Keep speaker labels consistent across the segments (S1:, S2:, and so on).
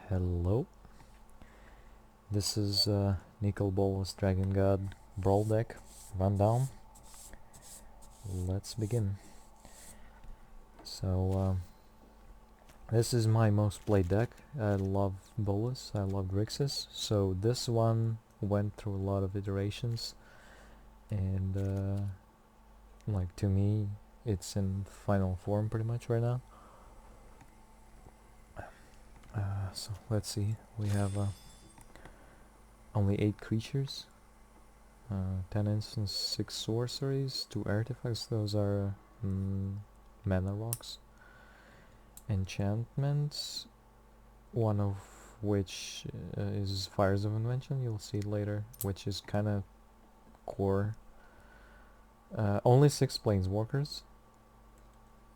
S1: Hello, this is Nicol Bolas Dragon God Brawl deck rundown. Let's begin. So this is my most played deck. I love Bolas, I love Grixis, so this one went through a lot of iterations, and like to me it's in final form pretty much right now. So let's see, we have only 8 creatures, 10 instants, 6 sorceries, 2 artifacts, those are mana rocks. Enchantments, one of which is Fires of Invention, you'll see later, which is kinda core. Only 6 planeswalkers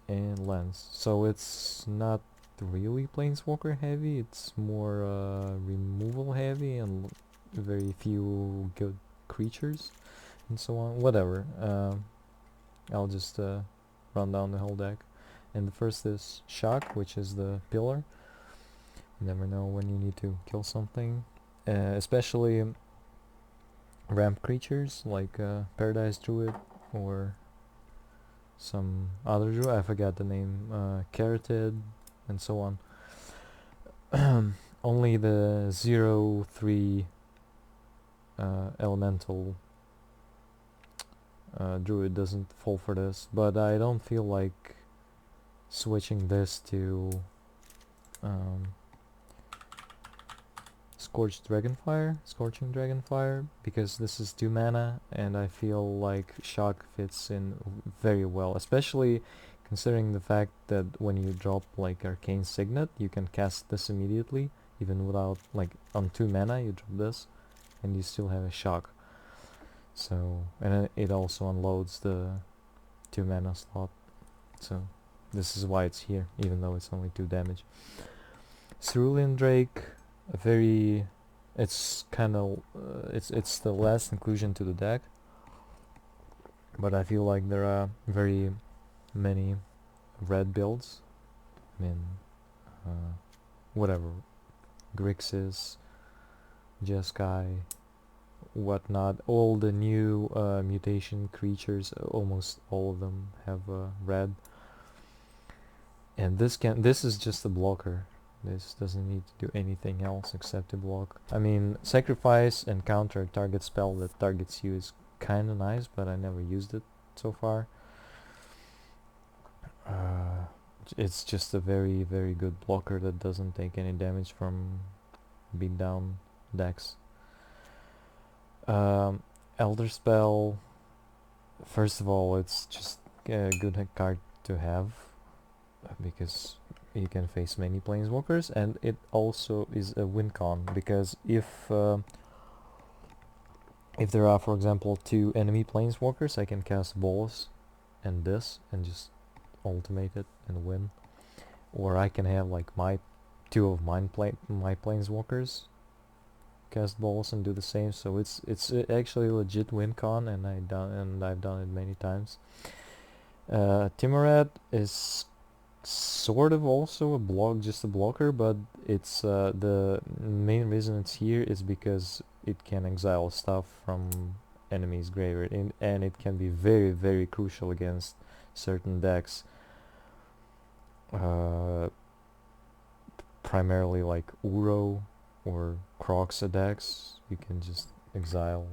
S1: and lands, so it's not really planeswalker heavy, it's more removal heavy and very few good creatures and so on. Whatever, I'll just run down the whole deck. And the first is Shock, which is the pillar. You never know when you need to kill something, especially ramp creatures like Paradise Druid or some other druid, I forgot the name, Carotid and so on. Only the 0/3 elemental druid doesn't fall for this, but I don't feel like switching this to Scorching Dragonfire, because this is 2 mana and I feel like Shock fits in very well, especially considering the fact that when you drop like Arcane Signet you can cast this immediately, even without, like, on 2 mana you drop this and you still have a Shock. So, and it also unloads the 2 mana slot, so this is why it's here, even though it's only 2 damage. Cerulean Drake, a very, it's kind of it's the last inclusion to the deck, but I feel like there are very many red builds. I mean, whatever, Grixis, Jeskai, whatnot, all the new mutation creatures, almost all of them have red. And this is just a blocker. This doesn't need to do anything else except to block. I mean, sacrifice and counter a target spell that targets you is kinda nice, but I never used it so far. It's just a very, very good blocker that doesn't take any damage from beat down decks. Elder Spell, first of all, it's just a good card to have, because you can face many planeswalkers, and it also is a win con, because if there are, for example, 2 enemy planeswalkers, I can cast Bolas and this and just ultimate it and win. Or I can have like my 2 of my planeswalkers cast Bolas and do the same. So it's actually a legit win con, and I've done it many times. Timorat is sort of also just a blocker, but it's the main reason it's here is because it can exile stuff from enemy's graveyard, and it can be very, very crucial against certain decks, primarily like Uro or Croxa decks. You can just exile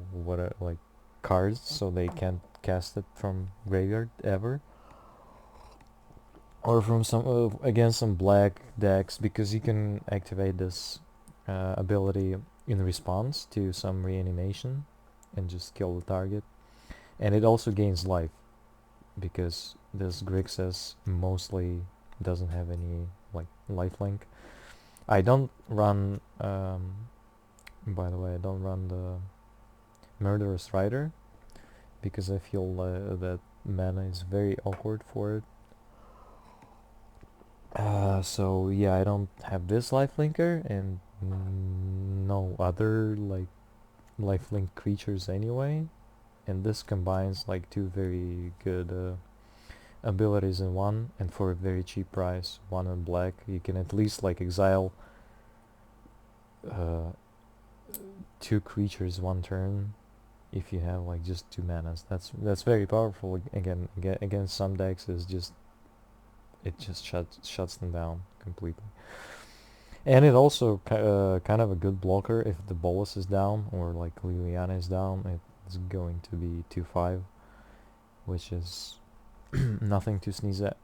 S1: like cards so they can't cast it from graveyard ever. Or from some against some black decks, because you can activate this ability in response to some reanimation and just kill the target. And it also gains life, because this Grixis mostly doesn't have any like lifelink. I don't run, by the way, I don't run the Murderous Rider, because I feel that mana is very awkward for it. So yeah, I don't have this lifelinker and no other like lifelink creatures anyway, and this combines like 2 very good abilities in one, and for a very cheap price. 1 in black, you can at least like exile uh, 2 creatures 1 turn if you have like just 2 manas. That's very powerful. Again, against some decks is just it just shuts them down completely. And it also kind of a good blocker if the Bolas is down or like Liliana is down. It's going to be 2/5, which is nothing to sneeze at.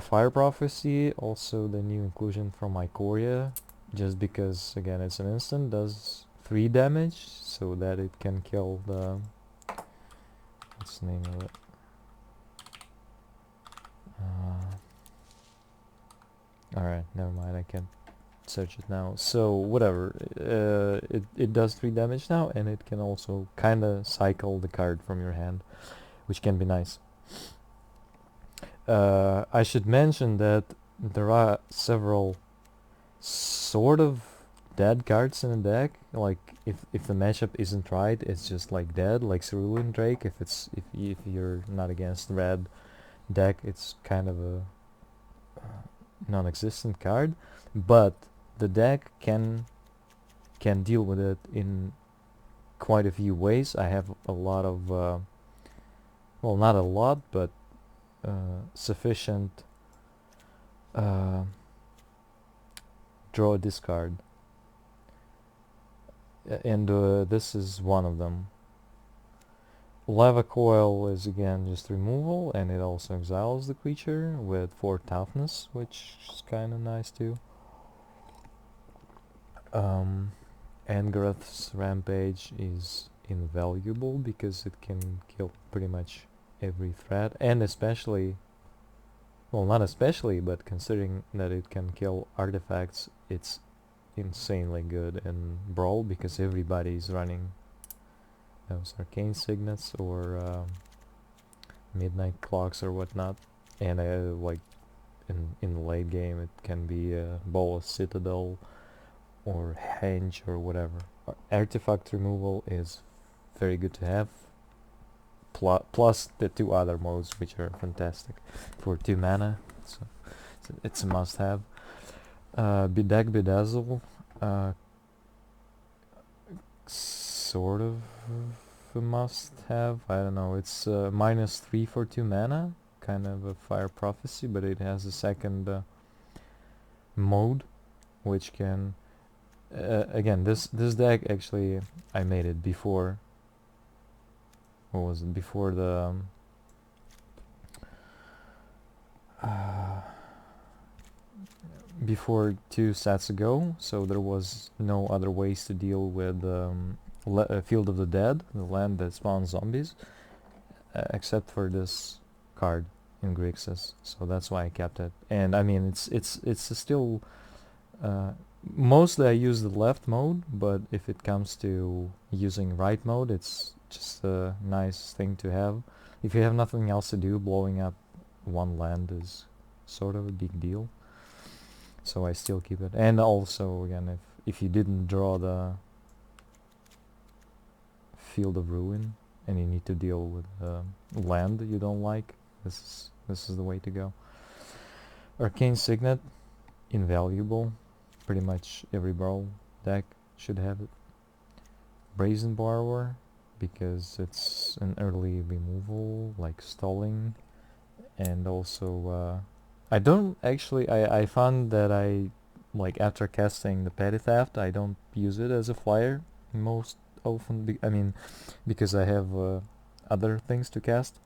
S1: Fire Prophecy, also the new inclusion from Ikoria, just because again it's an instant, does 3 damage, so that it can kill the, what's the name of it? Alright, never mind, I can't search it now. So whatever, it does 3 damage now, and it can also kinda cycle the card from your hand, which can be nice. I should mention that there are several sort of dead cards in the deck. Like if the matchup isn't right, it's just like dead. Like Cerulean Drake. If you're not against red deck, it's kind of a non-existent card. But the deck can deal with it in quite a few ways. I have a lot of well, not a lot, but sufficient draw a discard, and this is one of them. Lava Coil is again just removal, and it also exiles the creature with 4 toughness, which is kind of nice too. Angareth's Rampage is invaluable because it can kill pretty much every threat, and especially, well, not especially, but considering that it can kill artifacts, it's insanely good in Brawl because everybody's running those arcane signets or midnight clocks or whatnot, and like in the late game it can be Bolas Citadel or Henge or whatever. Artifact removal is very good to have, plus the 2 other modes which are fantastic for 2 mana, so it's a must have. Bedazzle, sort of a must have. I don't know, it's -3 for 2 mana, kind of a Fire Prophecy, but it has a second mode which can again, this deck actually I made it before, what was it, before the before 2 sets ago, so there was no other ways to deal with Field of the Dead, the land that spawns zombies, except for this card in Grixis, so that's why I kept it. And I mean, it's still mostly I use the left mode, but if it comes to using right mode, it's just a nice thing to have. If you have nothing else to do, blowing up 1 land is sort of a big deal, so I still keep it. And also, again, if you didn't draw the Field of Ruin and you need to deal with land you don't like, this is the way to go. Arcane Signet, invaluable. Pretty much every Brawl deck should have it. Brazen Borrower, because it's an early removal, like stalling, and also I don't actually, I found that I, like, after casting the Petty Theft, I don't use it as a flyer most often, I mean, because I have other things to cast,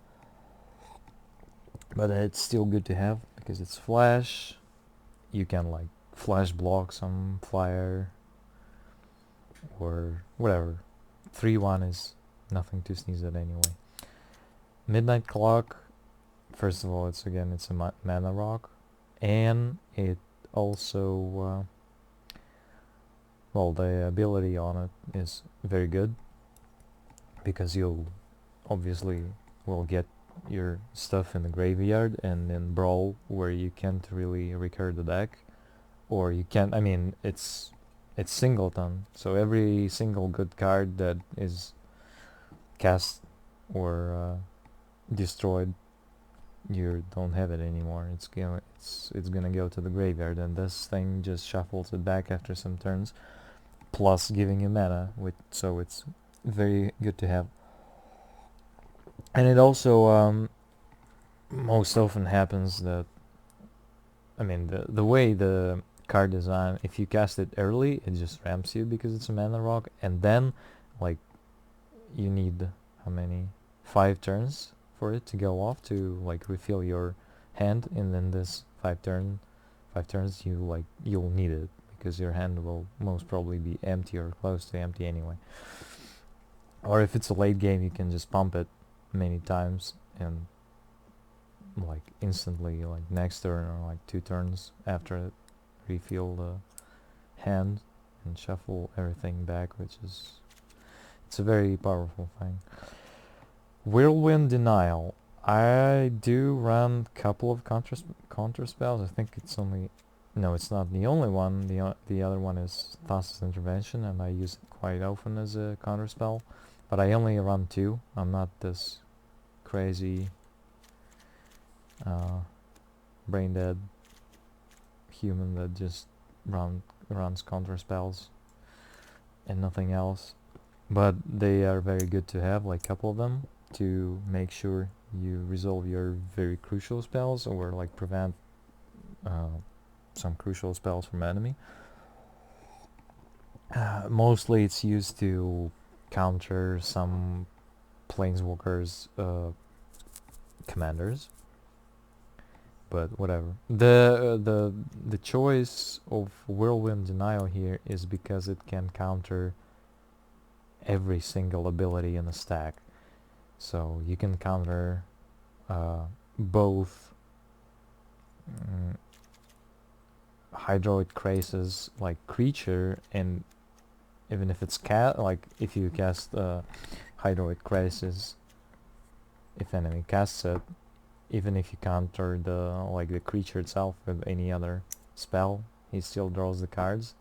S1: but it's still good to have because it's flash. You can like flash block some flyer or whatever. 3/1 is nothing to sneeze at anyway. Midnight Clock, first of all, it's a mana rock, and it also well, the ability on it is very good because you'll obviously will get your stuff in the graveyard, and in Brawl where you can't really recur the deck, or you can't, I mean, it's singleton, so every single good card that is cast or destroyed you don't have it anymore. It's gonna go to the graveyard, and this thing just shuffles it back after some turns, plus giving you mana, so it's very good to have. And it also most often happens that, I mean, the way the card design, if you cast it early, it just ramps you because it's a mana rock, and then like you need how many 5 turns for it to go off to like refill your hand, and then this 5 turns you'll need it because your hand will most probably be empty or close to empty anyway. Or if it's a late game, you can just pump it many times and like instantly, like next turn or like 2 turns after it, refill the hand and shuffle everything back, which is, it's a very powerful thing. Whirlwind Denial. I do run a couple of counter spells. I think it's only, no, it's not the only one. The other one is Thassa's Intervention, and I use it quite often as a counter spell. But I only run 2. I'm not this crazy brain dead human that just runs counter spells and nothing else. But they are very good to have, like a couple of them, to make sure you resolve your very crucial spells or like prevent some crucial spells from enemy. Mostly it's used to counter some planeswalkers commanders, but whatever. The choice of Whirlwind Denial here is because it can counter every single ability in the stack. So you can counter both Hydroid Krasis like creature, and even if it's like if you cast Hydroid Krasis, if enemy casts it, even if you counter the creature itself with any other spell, he still draws the cards.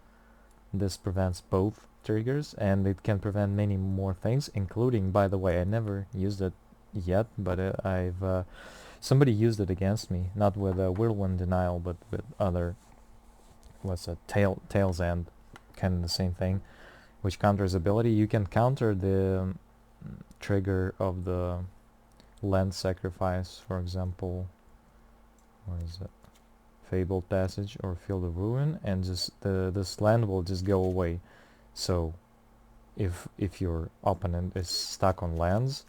S1: This prevents both triggers, and it can prevent many more things, including, by the way, I never used it yet, but I've somebody used it against me, not with Whirlwind Denial, but with other, what's a Tail's End, kind of the same thing, which counters ability. You can counter the trigger of the land sacrifice, for example, where is it? Fabled Passage or Field of Ruin, and just this land will just go away. So if your opponent is stuck on lands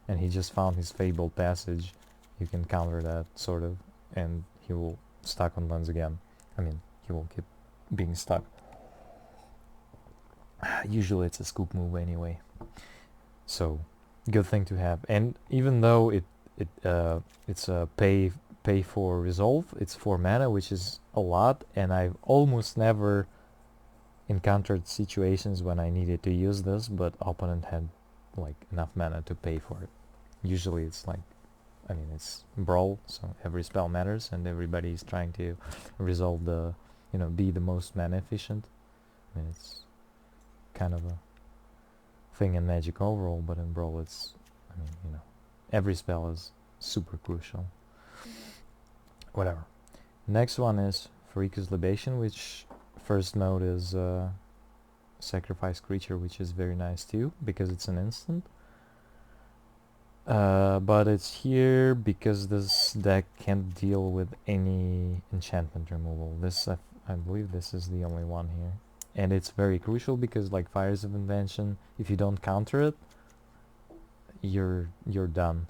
S1: and he just found his Fabled Passage, you can counter that sort of, and he will stuck on lands again. I mean, he will keep being stuck. Usually it's a scoop move anyway, so good thing to have. And even though it's a pay for resolve, it's 4 mana, which is a lot, and I've almost never encountered situations when I needed to use this, but opponent had like enough mana to pay for it. Usually it's like, I mean, it's Brawl, so every spell matters, and everybody's trying to resolve the, be the most mana efficient. I mean, it's kind of a thing in Magic overall, but in Brawl it's, I mean, every spell is super crucial. Whatever. Next one is Farika's Libation, which first mode is sacrifice creature, which is very nice too, because it's an instant. But it's here because this deck can't deal with any enchantment removal. I believe this is the only one here. And it's very crucial because, like Fires of Invention, if you don't counter it, you're done.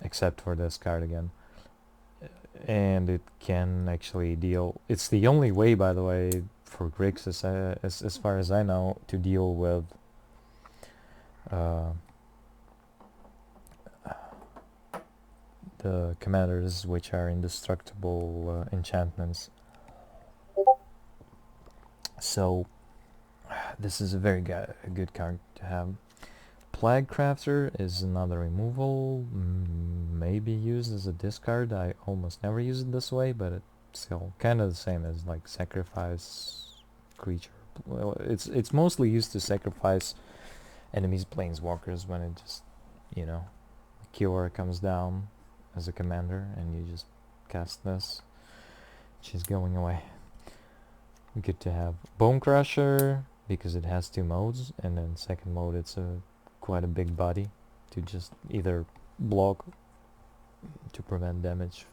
S1: Except for this card again. And it can actually deal... It's the only way, by the way, for Grixis, as far as I know, to deal with the commanders which are indestructible enchantments. So this is a very good card to have. Plague Crafter is another removal, maybe used as a discard. I almost never use it this way, but it's still kind of the same as like sacrifice creature. Well, it's mostly used to sacrifice enemies' planeswalkers when it just, Cure comes down as a commander, and you just cast this. She's going away. Good to have. Bone Crusher, because it has 2 modes, and then second mode it's quite a big body to just either block to prevent damage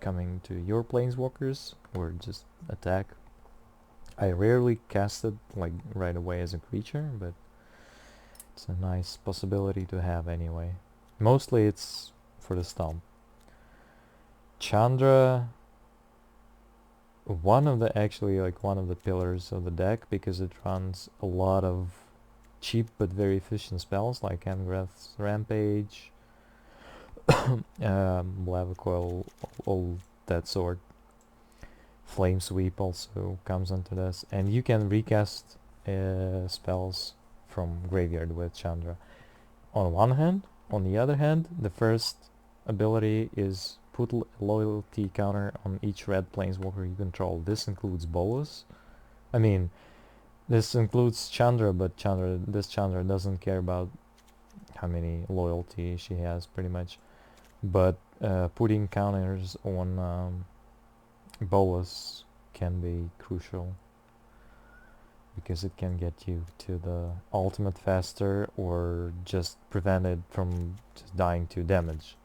S1: coming to your planeswalkers or just attack. I rarely cast it like right away as a creature, but it's a nice possibility to have anyway. Mostly it's for the stomp. Chandra, one of the pillars of the deck, because it runs a lot of cheap but very efficient spells like Emgrath's Rampage, Lava Coil, all that sort. Flame Sweep also comes into this, and you can recast spells from graveyard with Chandra. On one hand, on the other hand, the first ability is put loyalty counter on each red planeswalker you control. This includes Bolas. I mean, this includes Chandra, but this Chandra doesn't care about how many loyalty she has, pretty much. But putting counters on Bolas can be crucial, because it can get you to the ultimate faster or just prevent it from just dying to damage.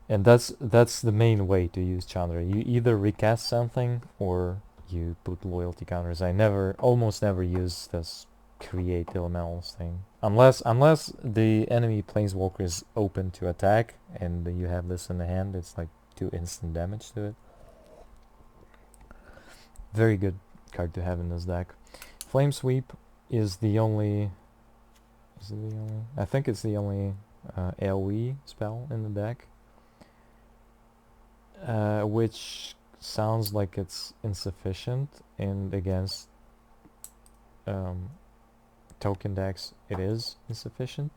S1: And that's the main way to use Chandra. You either recast something or you put loyalty counters. I almost never use this create elementals thing. Unless the enemy planeswalker is open to attack and you have this in the hand, it's like 2 instant damage to it. Very good card to have in this deck. Flame Sweep is the only... Is it the only? I think it's the only AoE spell in the deck. Which sounds like it's insufficient, and against token decks it is insufficient.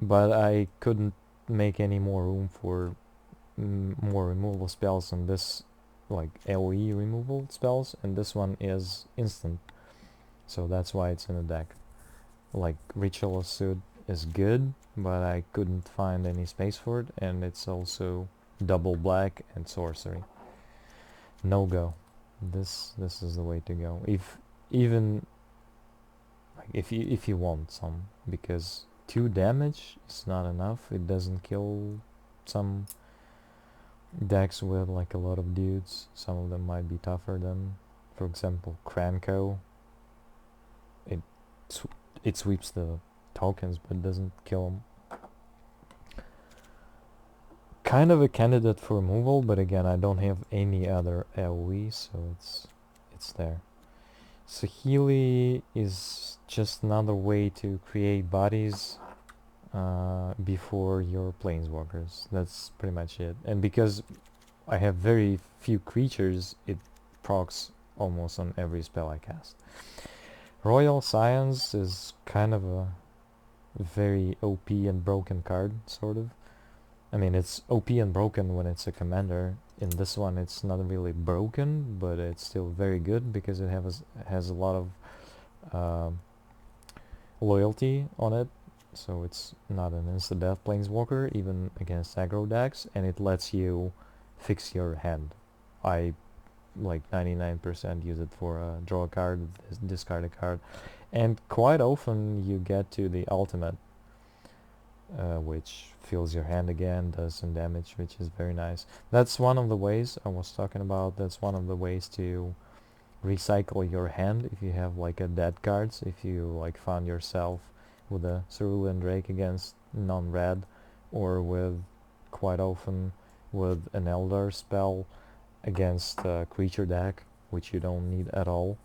S1: But I couldn't make any more room for more removal spells on this, like AoE removal spells, and this one is instant, so that's why it's in the deck. Like Ritual of Suit is good, but I couldn't find any space for it, and it's also double black and sorcery. No go. This is the way to go. If you want some, because 2 damage is not enough. It doesn't kill some decks with like a lot of dudes. Some of them might be tougher than, for example, Kranko. It sweeps the tokens but doesn't kill them. Kind of a candidate for removal, but again, I don't have any other AoE, so it's there. Saheeli is just another way to create bodies before your planeswalkers. That's pretty much it. And because I have very few creatures, it procs almost on every spell I cast. Royal Science is kind of a very OP and broken card, sort of. I mean, it's OP and broken when it's a commander. In this one, it's not really broken, but it's still very good because it has a lot of loyalty on it. So it's not an insta-death planeswalker, even against aggro decks, and it lets you fix your hand. I like 99% use it for draw a card, discard a card, and quite often you get to the ultimate, which fills your hand again, does some damage, which is very nice. That's one of the ways I was talking about. That's one of the ways to recycle your hand if you have like a dead cards. If you like found yourself with a Cerulean Drake against non-red, or with quite often with an Eldar spell against a creature deck, which you don't need at all,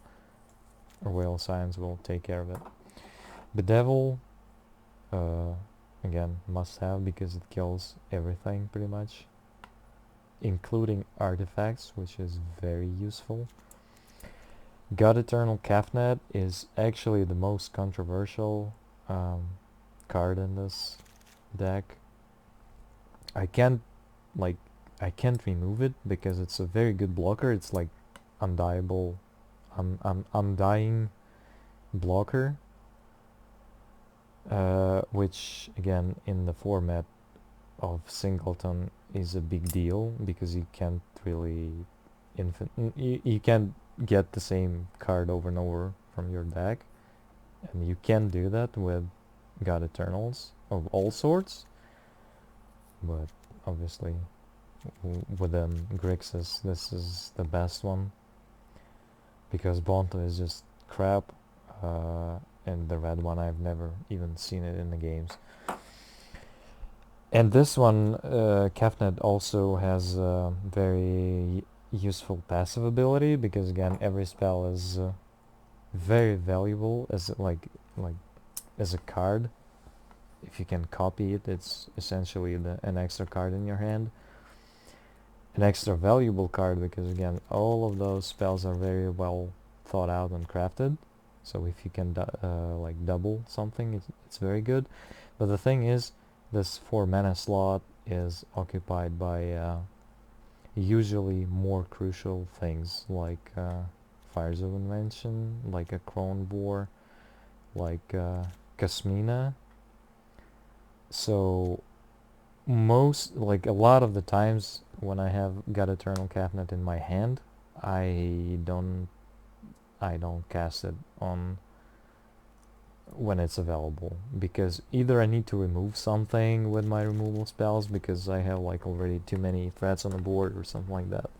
S1: Royal Science will take care of it. Bedevil, again, must have, because it kills everything pretty much, including artifacts, which is very useful. God Eternal Kafnet is actually the most controversial card in this deck. I can't remove it because it's a very good blocker. It's like undying blocker, which again in the format of singleton is a big deal because you can't really you can't get the same card over and over from your deck, and you can do that with God Eternals of all sorts, but obviously within Grixis this is the best one because Bonta is just crap, and the red one I've never even seen it in the games. And this one, Kefnet also has a very useful passive ability because again every spell is very valuable as like as a card. If you can copy it, it's essentially an extra card in your hand, an extra valuable card because again all of those spells are very well thought out and crafted. So if you can like double something, it's very good. But the thing is, this 4 mana slot is occupied by usually more crucial things like Fires of Invention, like a Crone Boar, like Kasmina. So like a lot of the times when I have got Eternal Cabinet in my hand, I don't cast it on when it's available because either I need to remove something with my removal spells because I have like already too many threats on the board or something like that.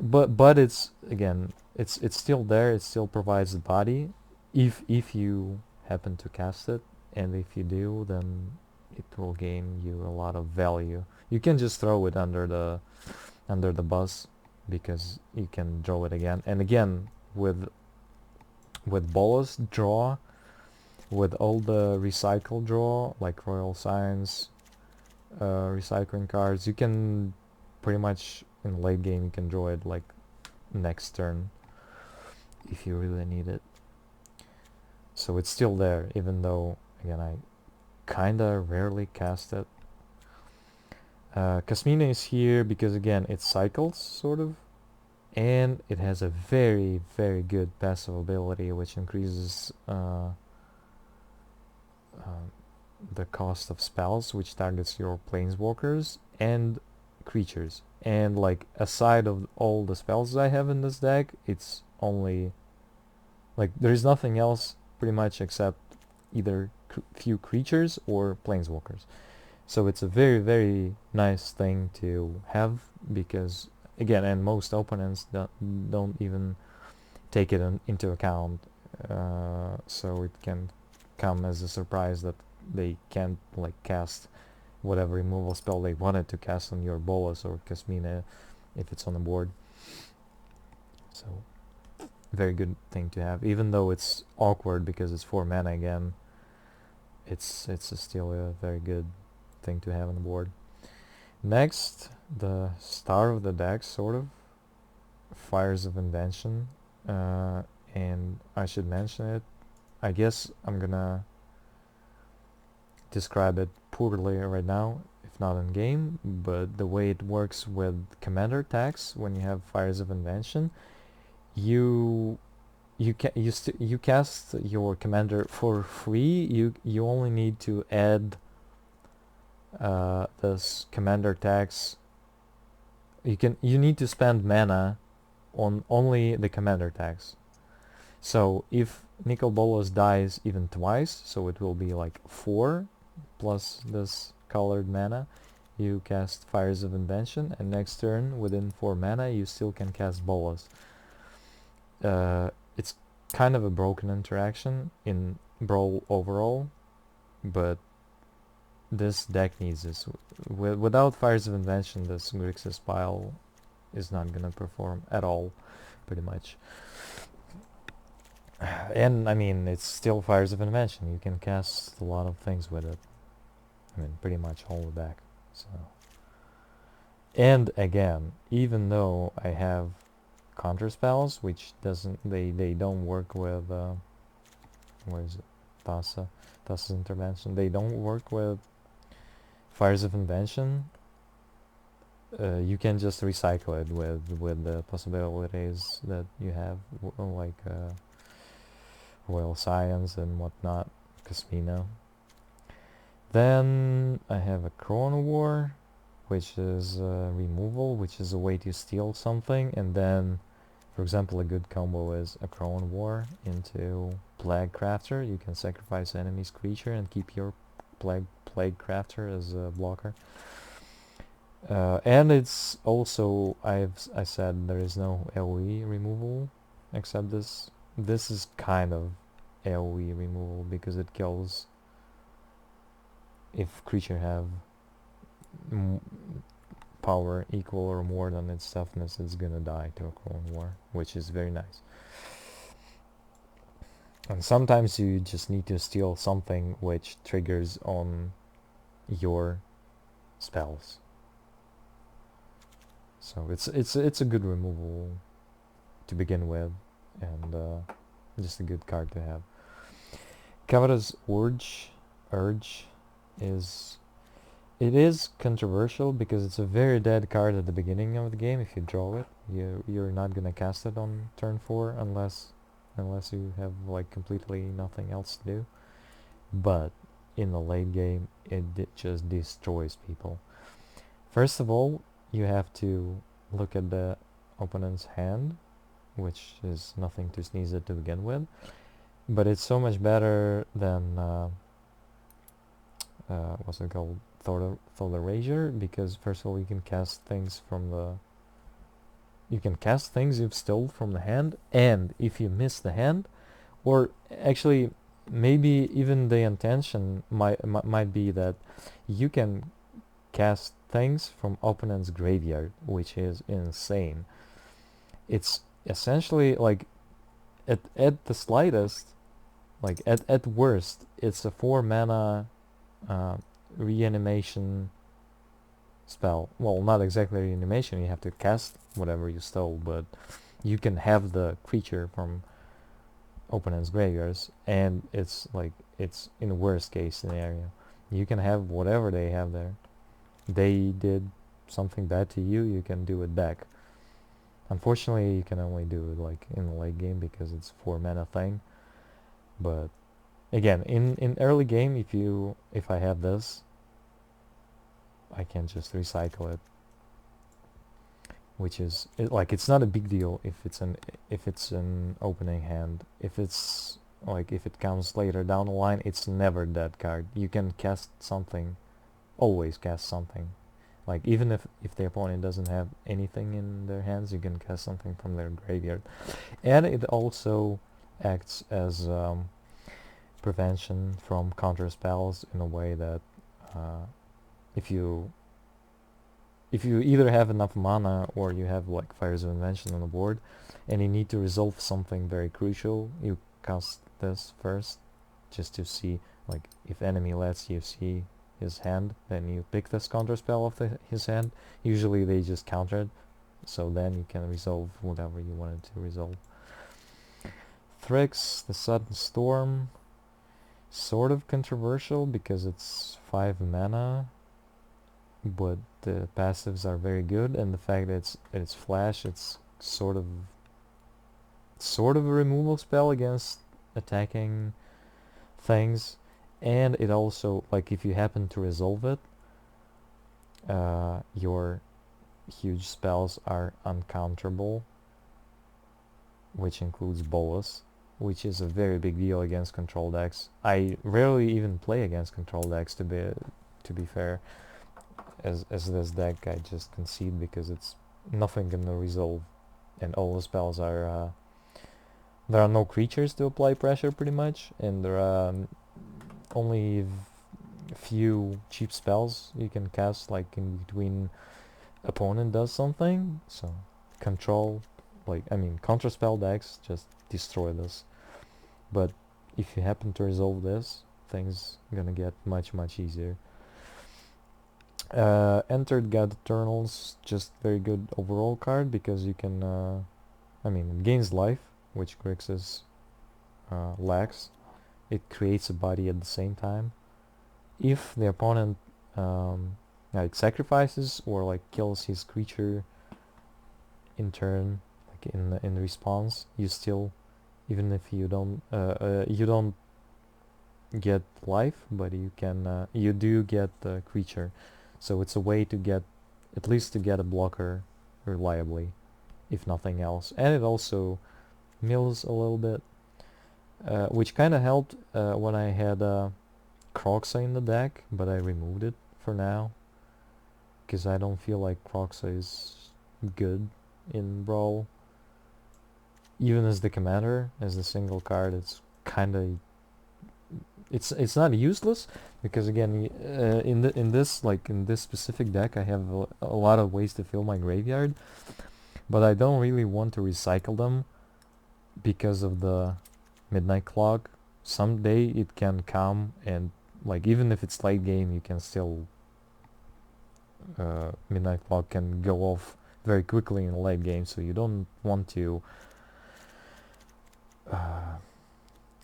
S1: But it's again it's still there. It still provides the body if you happen to cast it, and if you do, then it will gain you a lot of value. You can just throw it under the bus because you can draw it again and again with Bolas draw, with all the recycle draw like Royal Science, recycling cards, you can pretty much in late game you can draw it like next turn if you really need it. So it's still there even though again I kinda rarely cast it. Kasmina is here because again it cycles sort of, and it has a very very good passive ability which increases the cost of spells, which targets your planeswalkers and creatures. And like aside of all the spells I have in this deck, it's only like there's nothing else pretty much except either few creatures or planeswalkers. So it's a very very nice thing to have because again, and most opponents don't even take it into account, so it can come as a surprise that they can't like cast whatever removal spell they wanted to cast on your Bolas or Kasmina if it's on the board. So very good thing to have, even though it's awkward because it's 4 mana again. It's still a very good thing to have on the board. Next, the star of the deck, sort of, Fires of Invention, and I should mention it. I guess I'm gonna describe it poorly right now, if not in game, but the way it works with commander attacks when you have Fires of Invention, you cast your commander for free. You only need to add this commander tax. You need to spend mana on only the commander tax. So if Nicol Bolas dies even twice, so it will be like 4 plus this colored mana, you cast Fires of Invention, and next turn within 4 mana you still can cast Bolas. It's kind of a broken interaction in Brawl overall, but this deck needs this. Without Fires of Invention, this Grixis pile is not gonna perform at all, pretty much. And I mean, it's still Fires of Invention. You can cast a lot of things with it. I mean, pretty much all the deck. So, and again, even though I have counter spells, which they don't work with where is it? Thassa's Intervention. They don't work with Fires of Invention. You can just recycle it with the possibilities that you have, like Royal Science and whatnot, Kasmina. Then I have a Crown War, which is removal, which is a way to steal something, and then, for example, a good combo is a Crown War into Plague Crafter. You can sacrifice enemy's creature and keep your Plague Crafter as a blocker. And it's also, I said there is no AoE removal, except this. This is kind of AoE removal because it kills if creature have power equal or more than its toughness, it's gonna die to a Crown War, which is very nice. And sometimes you just need to steal something which triggers on your spells. So it's a good removal to begin with, and just a good card to have. Kavada's Urge is... It is controversial because it's a very dead card at the beginning of the game. If you draw it, you're not gonna cast it on turn 4 unless you have like completely nothing else to do. But in the late game, it just destroys people. First of all, you have to look at the opponent's hand, which is nothing to sneeze at to begin with. But it's so much better than what's it called? Thor the Razor, because first of all you can cast things from the... You can cast things you've stole from the hand, and if you miss the hand, or actually maybe even the intention might be that you can cast things from opponent's graveyard, which is insane. It's essentially like at the slightest, like at worst, it's a 4 mana reanimation spell. Well, not exactly reanimation, you have to cast whatever you stole, but you can have the creature from opponent's graveyards, and it's like, it's in the worst case scenario. You can have whatever they have there. They did something bad to you, you can do it back. Unfortunately, you can only do it like in the late game because it's 4 mana thing. But again, in early game, if I have this, I can just recycle it, which is like, it's not a big deal if it's an opening hand. If it's like, if it comes later down the line, it's never that card. You can cast something, always cast something. Like even if the opponent doesn't have anything in their hands, you can cast something from their graveyard. And it also acts as prevention from counter spells in a way that if you either have enough mana or you have like Fires of Invention on the board and you need to resolve something very crucial, you cast this first just to see, like, if enemy lets you see his hand, then you pick this counter spell off his hand. Usually they just counter it, so then you can resolve whatever you wanted to resolve. Thrix, the Sudden Storm, sort of controversial because it's 5 mana, but the passives are very good, and the fact that it's flash, it's sort of a removal spell against attacking things, and it also, like, if you happen to resolve it, your huge spells are uncounterable, which includes Bolas, which is a very big deal against control decks. I rarely even play against control decks, to be fair. As this deck, I just concede because it's nothing gonna resolve, and all the spells are there are no creatures to apply pressure pretty much, and there are only a few cheap spells you can cast, like in between opponent does something. So control, like, I mean, counter spell decks just destroy this, but if you happen to resolve this, things gonna get much easier. Entered God Eternals, just very good overall card because you can, I mean, it gains life, which Grixis lacks. It creates a body at the same time. If the opponent like sacrifices or like kills his creature in turn, like in response, you still, even if you don't get life, but you can you do get the creature, so it's a way to get at least to get a blocker reliably, if nothing else. And it also mills a little bit, which kind of helped when I had Croxa in the deck, but I removed it for now because I don't feel like Croxa is good in Brawl. Even as the commander, as the single card, it's kind of it's not useless because again in this specific deck I have a lot of ways to fill my graveyard, but I don't really want to recycle them because of the midnight clock. Someday it can come, and like even if it's late game, you can still midnight clock can go off very quickly in late game, so you don't want to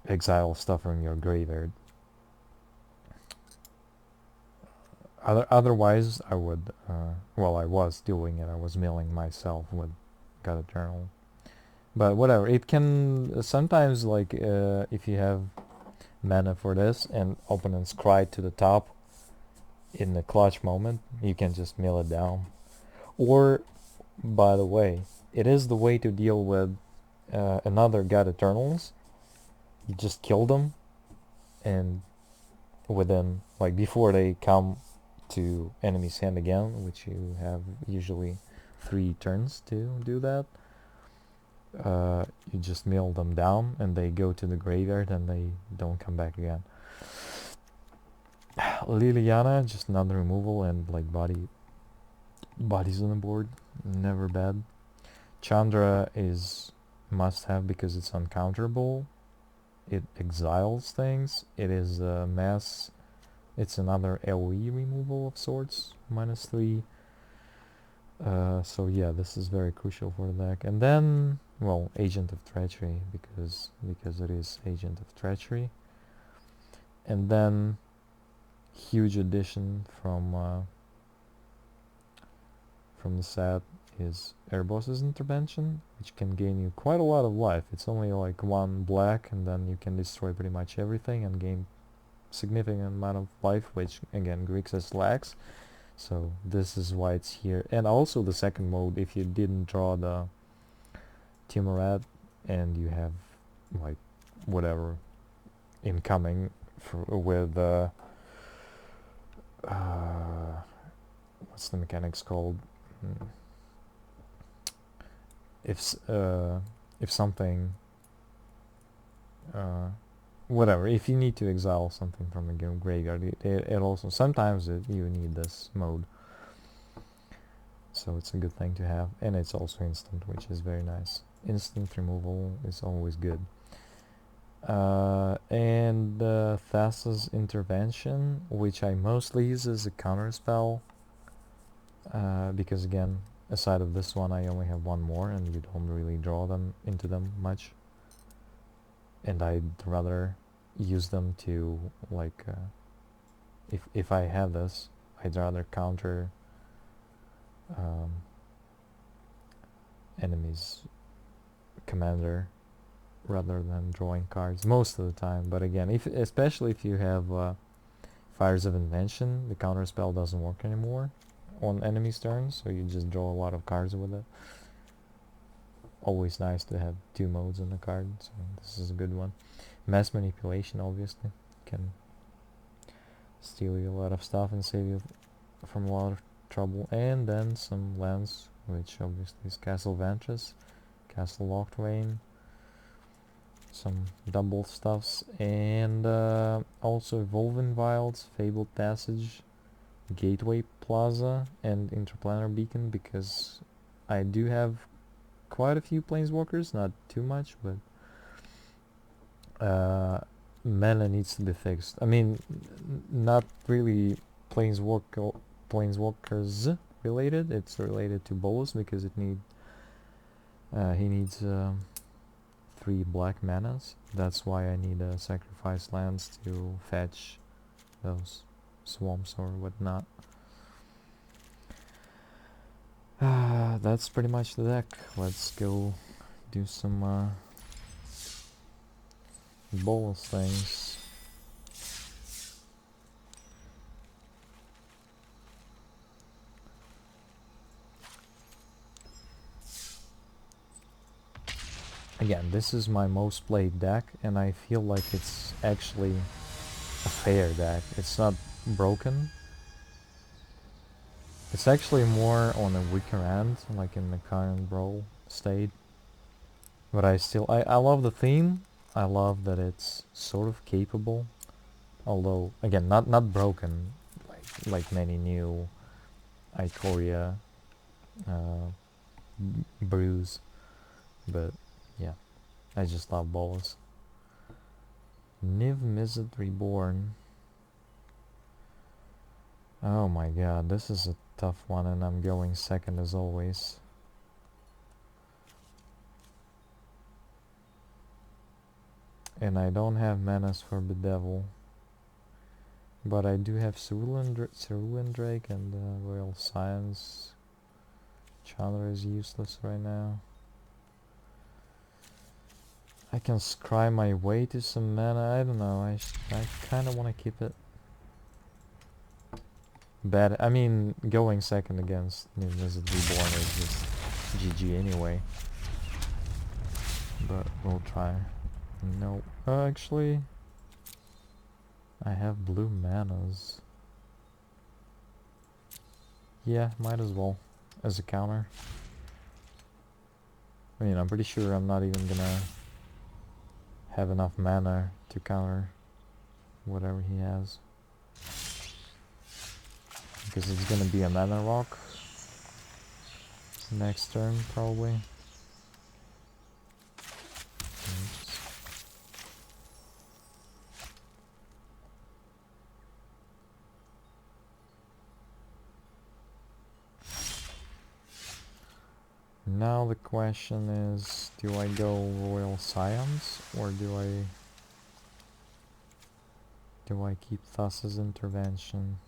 S1: exile stuff from your graveyard. Otherwise, I would, well, I was doing it. I was milling myself with God Eternal. But whatever, it can sometimes, like, if you have mana for this and opponents cry to the top in the clutch moment, you can just mill it down. Or, by the way, it is the way to deal with another God Eternals. You just kill them, and within, like, before they come to enemy's hand again, which you have usually 3 turns to do that, you just mill them down and they go to the graveyard and they don't come back again. Liliana, just another removal and like bodies on the board, never bad. Chandra is must have because it's uncounterable. It exiles things. It is a mass. It's another AoE removal of sorts, -3. So yeah, this is very crucial for the deck. And then, well, Agent of Treachery, because it is Agent of Treachery. And then, huge addition from the set is Airboss's Intervention, which can gain you quite a lot of life. It's only like 1 black, and then you can destroy pretty much everything and gain significant amount of life, which again Grixis lacks. So this is why it's here. And also the second mode, if you didn't draw the Timorat and you have like whatever incoming with what's the mechanics called? If something whatever, if you need to exile something from a graveyard, it also sometimes you need this mode, so it's a good thing to have. And it's also instant, which is very nice. Instant removal is always good. And Thassa's Intervention, which I mostly use as a counter spell, because again, aside of this one, I only have 1 more, and you don't really draw them into them much. And I'd rather use them to, like, if I have this, I'd rather counter enemy's commander rather than drawing cards most of the time. But again, especially if you have Fires of Invention, the counter spell doesn't work anymore on enemy's turns, so you just draw a lot of cards with it. Always nice to have 2 modes on the card, so this is a good one. Mass Manipulation, obviously, can steal you a lot of stuff and save you from a lot of trouble. And then some lands, which obviously is Castle Ventress, Castle Locthwain, some double stuffs, and also Evolving Wilds, Fabled Passage, Gateway Plaza, and Interplanar Beacon, because I do have quite a few planeswalkers, not too much, but mana needs to be fixed. I mean, not really planeswalkers related. It's related to Bolas because he needs 3 black manas. That's why I need sacrifice lands to fetch those swamps or whatnot. That's pretty much the deck. Let's go do some Bolas things. Again, this is my most played deck, and I feel like it's actually a fair deck. It's not broken. It's actually more on a weaker end, like in the current Brawl state. But I love the theme. I love that it's sort of capable. Although, again, not broken, like many new Ikoria brews. But, yeah, I just love Bolas. Niv Mizzet Reborn. Oh my god, this is a tough one, and I'm going second as always. And I don't have manas for Bedevil. But I do have Cerulean Drake and Royal Science. Chandra is useless right now. I can scry my way to some mana. I don't know. I kind of want to keep it. Bad. I mean, going second against New Visit Reborn is just GG anyway. But we'll try. No. Actually, I have blue manas. Yeah, might as well. As a counter. I mean, I'm pretty sure I'm not even gonna have enough mana to counter whatever he has. Because it's gonna be a mana rock next turn, probably. Oops. Now the question is, do I go Royal Scions or do I keep Thassa's Intervention?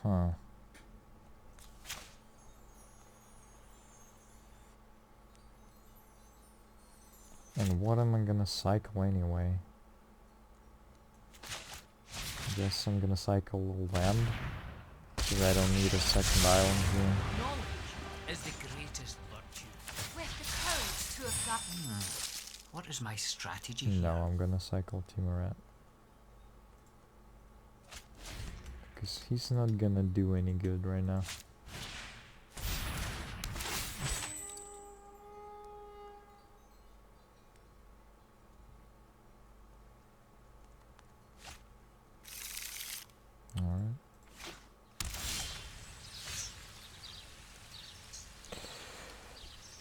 S1: Huh. And what am I gonna cycle anyway? I guess I'm gonna cycle land, because I don't need a second island here.
S2: Knowledge is the greatest virtue.
S3: With the courage to apply.
S2: What is my strategy
S1: No,
S2: here?
S1: I'm gonna cycle Timorat. Because he's not gonna do any good right now. Alright.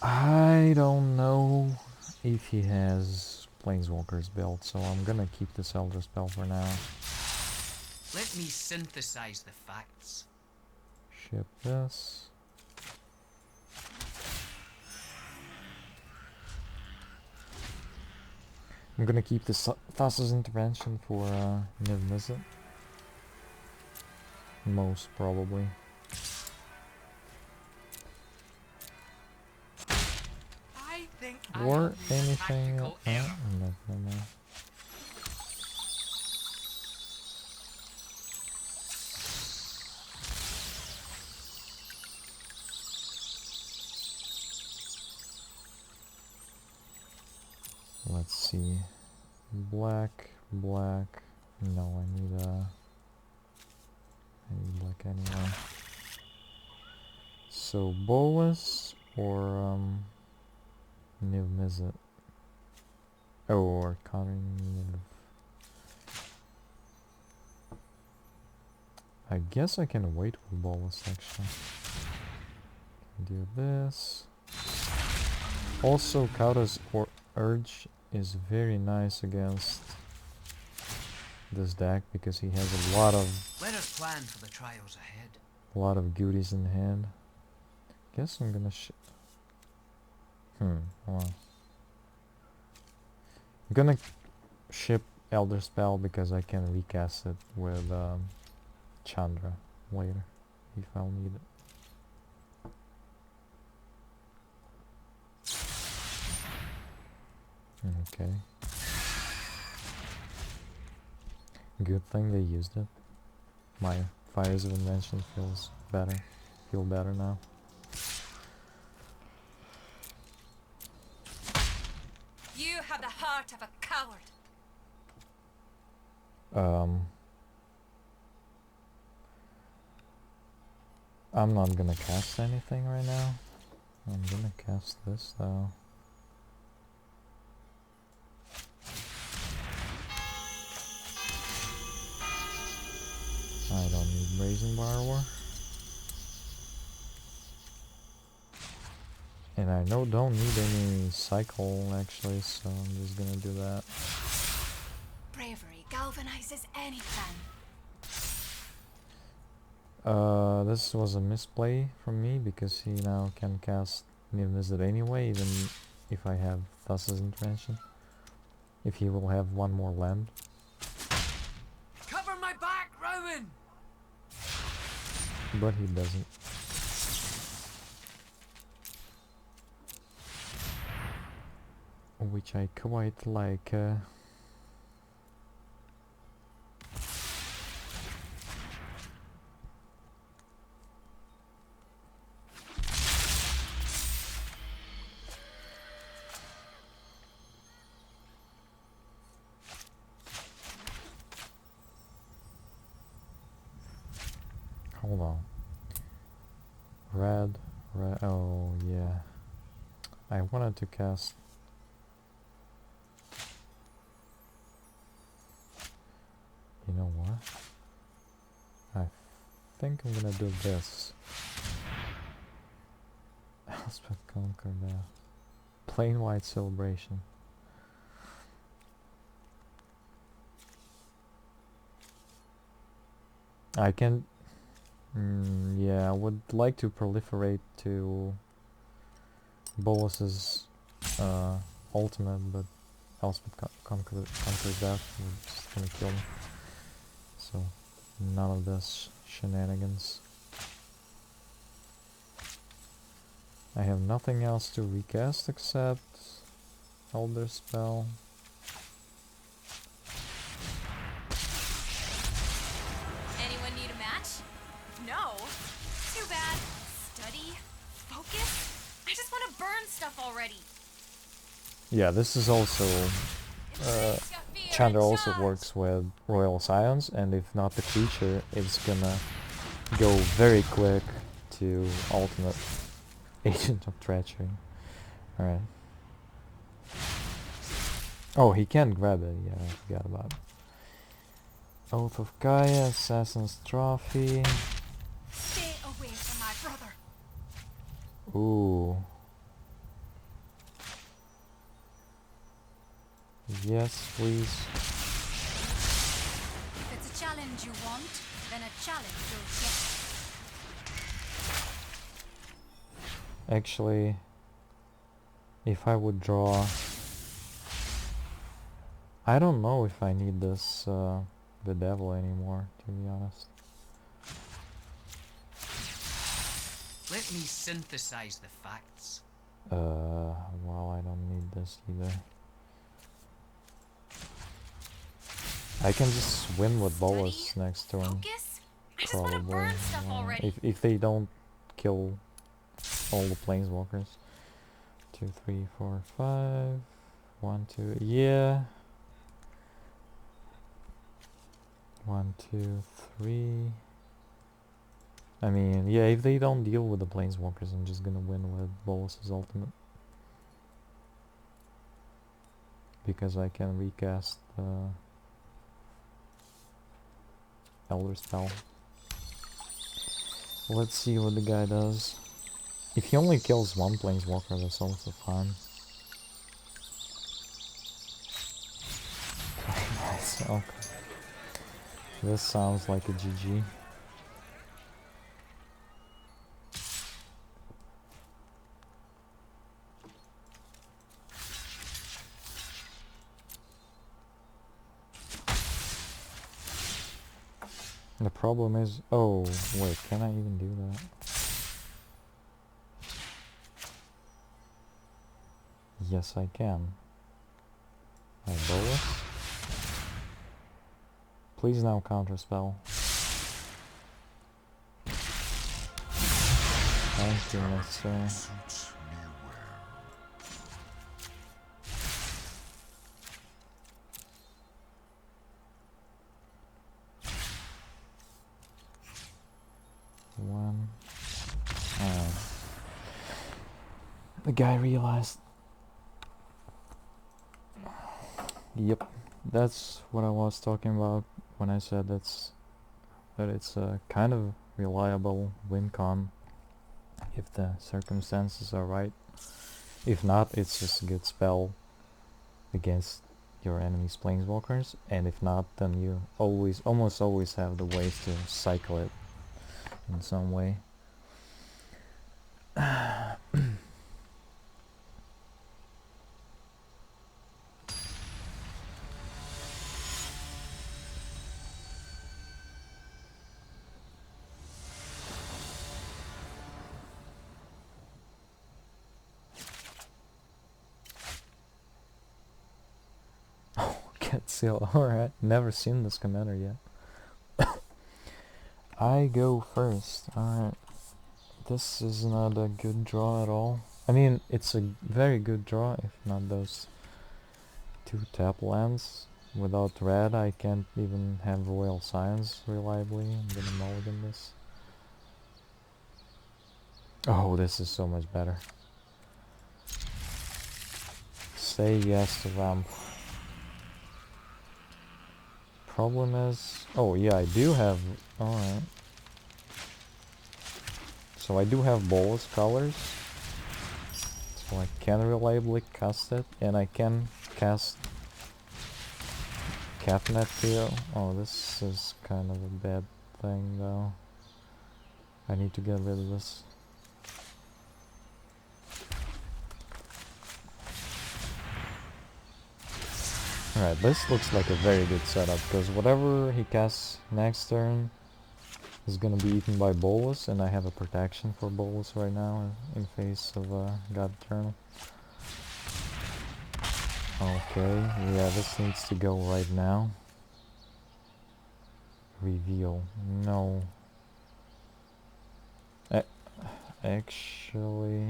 S1: I don't know if he has Planeswalker's built, so I'm gonna keep this Elder Spell for now.
S2: Let me synthesize the facts.
S1: Ship this. I'm gonna keep this Thassa's Intervention for Niv Mizzet. Most probably.
S2: I think
S1: Or
S2: I have
S1: anything
S2: tactical
S1: else.
S2: error.
S1: No. Let's see. Black. No, I need black anyway. So Bolas or Niv Mizzet. Oh, or Connor Niv. I guess I can wait with Bolas actually. Do this. Also, Kauda's Urge is very nice against this deck because he has a lot of
S2: Let us plan for the trials ahead.
S1: goodies in hand. Guess I'm gonna hold on. I'm gonna ship Elder Spell because I can recast it with Chandra later if I'll need it. Okay. Good thing they used it. My Fires of Invention feels better. Feel better now.
S3: You have the heart of a coward.
S1: I'm not gonna cast anything right now. I'm gonna cast this though. I don't need Brazen Borrower. And I don't need any cycle actually, so I'm just gonna do that.
S3: Bravery galvanizes any plan.
S1: This was a misplay from me because he now can cast Near Visit anyway, even if I have Thassa's Intervention. If he will have one more land.
S2: Cover my back, Rowan!
S1: But he doesn't. Which I quite like. Hold on. Red, oh yeah. I wanted to cast. You know what? I think I'm gonna do this. Elspeth Conquer that. Plain White Celebration. I can. Yeah, I would like to proliferate to Bolas's ultimate, but Elspeth conquers that. It's gonna kill me. So, none of this shenanigans. I have nothing else to recast except Elder Spell.
S3: Anyone need a match? No. Too bad. Study? Focus? I just want to burn stuff already.
S1: Yeah, this is also... Chandra also works with Royal Scions, and if not the creature, it's gonna go very quick to ultimate Agent of Treachery. Alright. Oh, he can grab it, yeah, I forgot about it. Oath of Gaia, Assassin's Trophy.
S3: Stay away from my brother.
S1: Ooh. Yes, please.
S3: If it's a challenge you want, then a challenge you'll get.
S1: Actually, if I would draw... I don't know if I need this Bedevil anymore, to be honest.
S2: Let me synthesize the facts.
S1: Well, I don't need this either. I can just win with Bolas next turn,
S3: Focus? I just want to
S1: probably.
S3: burn stuff already.
S1: If they don't kill all the Planeswalkers. 2, 3, 4, 5. 1, 2, yeah. 1, 2, 3. I mean, yeah, if they don't deal with the Planeswalkers, I'm just gonna win with Bolas's ultimate. Because I can recast Elder Spell. Let's see what the guy does. If he only kills one Planeswalker, that's also fine. Nice, okay. This sounds like a GG. The problem is... Oh, wait, can I even do that? Yes, I can. I Bolas. Please now counterspell. Thank you, necessary.
S4: Suits me well.
S1: One. The guy realized. Yep, that's what I was talking about when I said that it's a kind of reliable win con if the circumstances are right. If not, it's just a good spell against your enemy's planeswalkers, and if not, then you almost always have the ways to cycle it in some way. Cat seal, alright. Never seen this commander yet. I go first, alright. This is not a good draw at all. I mean, it's a very good draw, if not those 2 tap lands. Without red, I can't even have Royal Science reliably. I'm gonna mulligan this. Oh, this is so much better. Say yes to ramp. Problem is... Oh yeah, I do have... Alright. So I do have Bolas colors. So I can reliably cast it. And I can cast... Catnet Theo. Oh, this is kind of a bad thing though. I need to get rid of this. Alright, this looks like a very good setup, because whatever he casts next turn is gonna be eaten by Bolas, and I have a protection for Bolas right now in face of God Eternal. Okay, yeah, this needs to go right now. Reveal. No. Actually...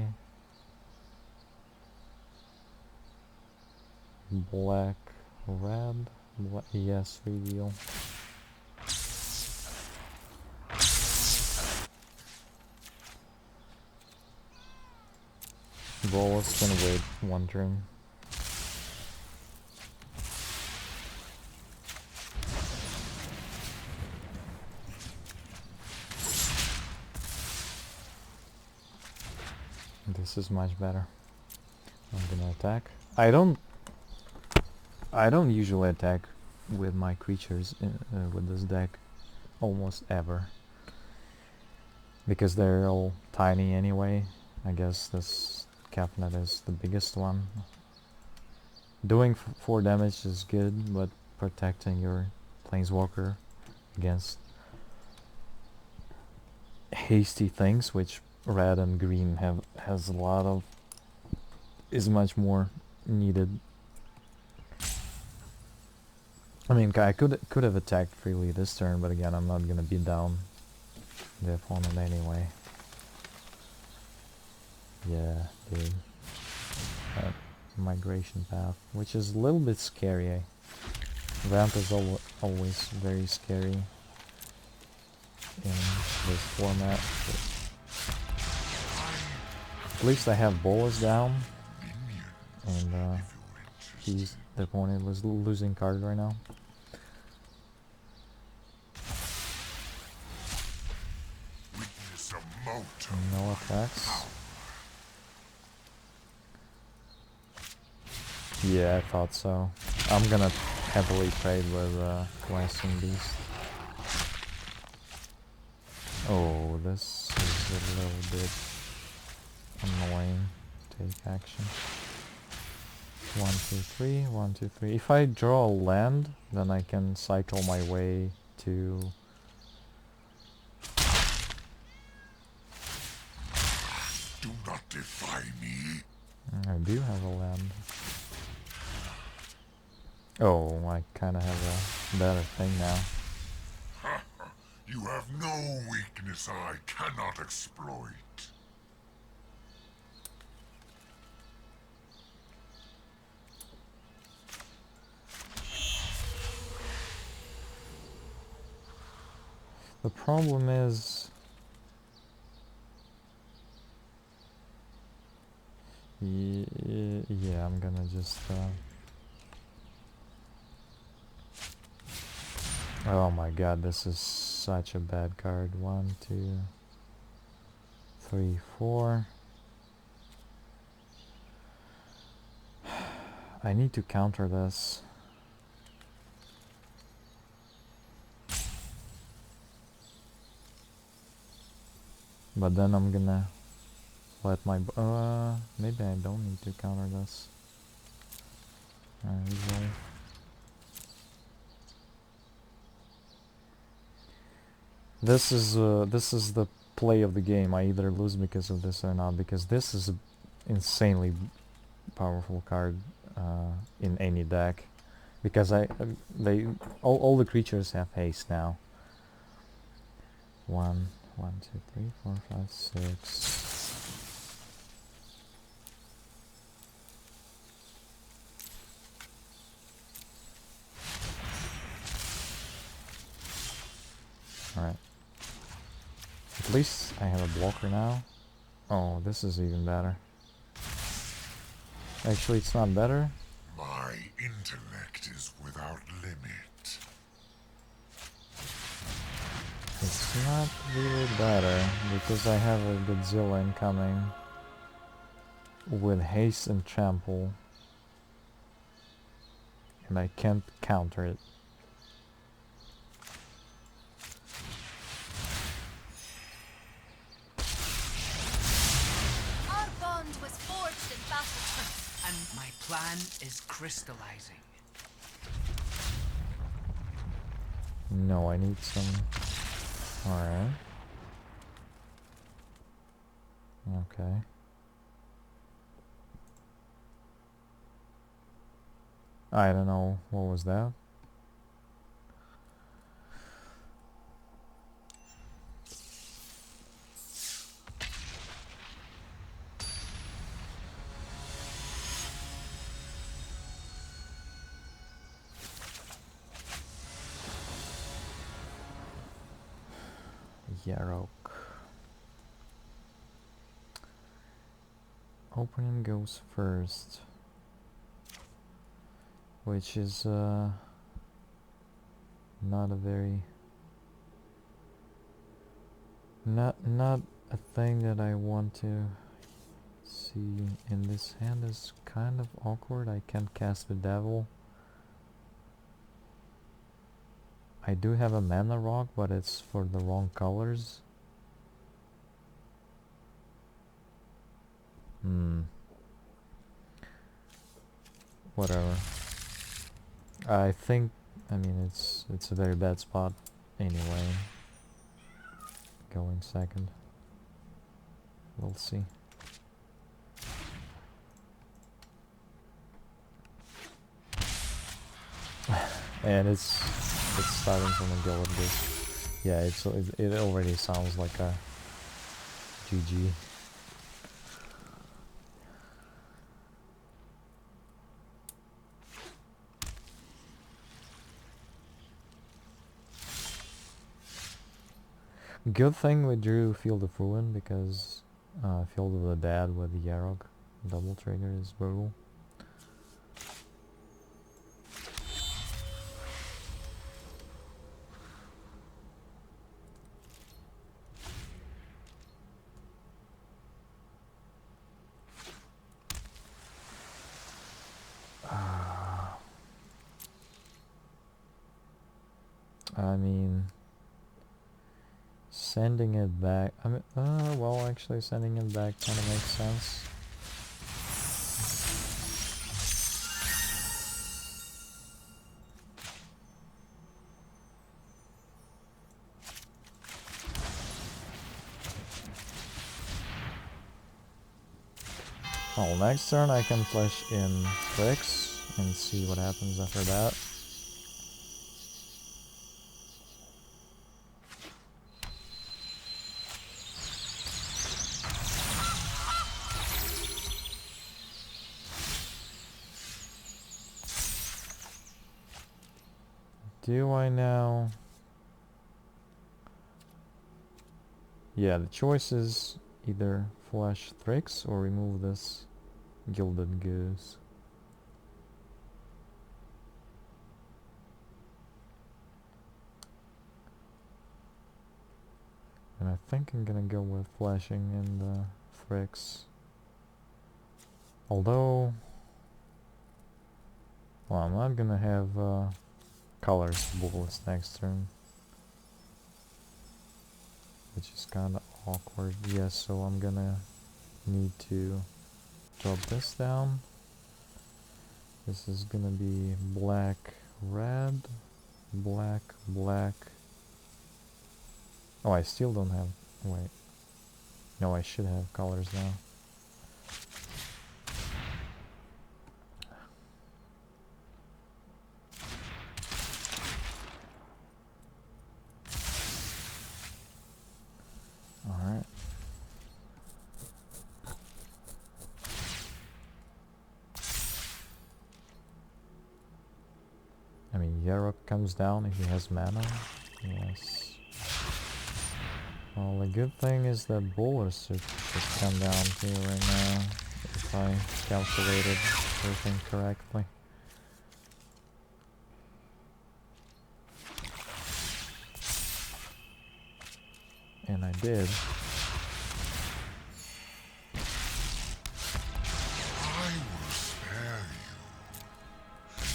S1: Black, red, yes, reveal. Bolas can wait 1 turn. This is much better. I'm gonna attack. I don't usually attack with my creatures with this deck almost ever, because they're all tiny anyway. I guess this Capnet is the biggest one. Doing 4 damage is good, but protecting your Planeswalker against hasty things, which red and green has a lot of, is much more needed. I mean, I could have attacked freely this turn, but again, I'm not gonna beat down the opponent anyway. Yeah, dude. Migration path, which is a little bit scary. Eh? Ramp is always very scary in this format. At least I have Bolas down, and the opponent was losing card right now. No attacks. Yeah, I thought so. I'm gonna heavily trade with Blasting Beast. Oh, this is a little bit annoying. Take action. 1, 2, 3, 1, 2, 3. If I draw a land, then I can cycle my way to...
S4: Do not defy me.
S1: I do have a land. Oh, I kinda have a better thing now.
S4: You have no weakness I cannot exploit.
S1: The problem is... Yeah, I'm gonna just... Oh my god, this is such a bad card. 1, 2, 3, 4. I need to counter this. But then I'm gonna let my... maybe I don't need to counter this. Resolve. This is the play of the game. I either lose because of this or not, because this is an insanely powerful card in any deck. Because all the creatures have haste now. 1, 2, 3, 4, 5, 6. Alright. At least I have a blocker now. Oh, this is even better. Actually, it's not better.
S4: My intellect is without limit.
S1: It's not really better, because I have a Godzilla incoming with haste and trample, and I can't counter it.
S3: Our bond was forged in battle.
S2: And my plan is crystallizing.
S1: No, I need some... Alright. Okay. I don't know, what was that? Yarok. Opening goes first, which is not a very not a thing that I want to see. In this hand is kind of awkward. I can't cast the devil. I do have a mana rock, but it's for the wrong colors. Whatever. I think, I mean, it's a very bad spot anyway. Going second. We'll see. And it's starting from a go with this. Yeah, it already sounds like a GG. Good thing we drew Field of Ruin, because Field of the Dead with Yarok double trigger is brutal. I mean, sending it back, I mean, well, actually sending it back kind of makes sense. Well, next turn I can flash in tricks and see what happens after that. Do I now... Yeah, the choice is either flash Thrix or remove this Gilded Goose. And I think I'm gonna go with flashing in the Thrix. Although, well, I'm not gonna have colors Bolas next turn, which is kinda awkward. Yes, so I'm gonna need to drop this down. This is gonna be black, red, black, black. Oh, I still don't have, wait. No, I should have colors now. Alright. I mean, Yarok comes down if he has mana. Yes. Well, the good thing is that Bolas should just come down here right now, if I calculated everything correctly. And I did.
S4: I will spare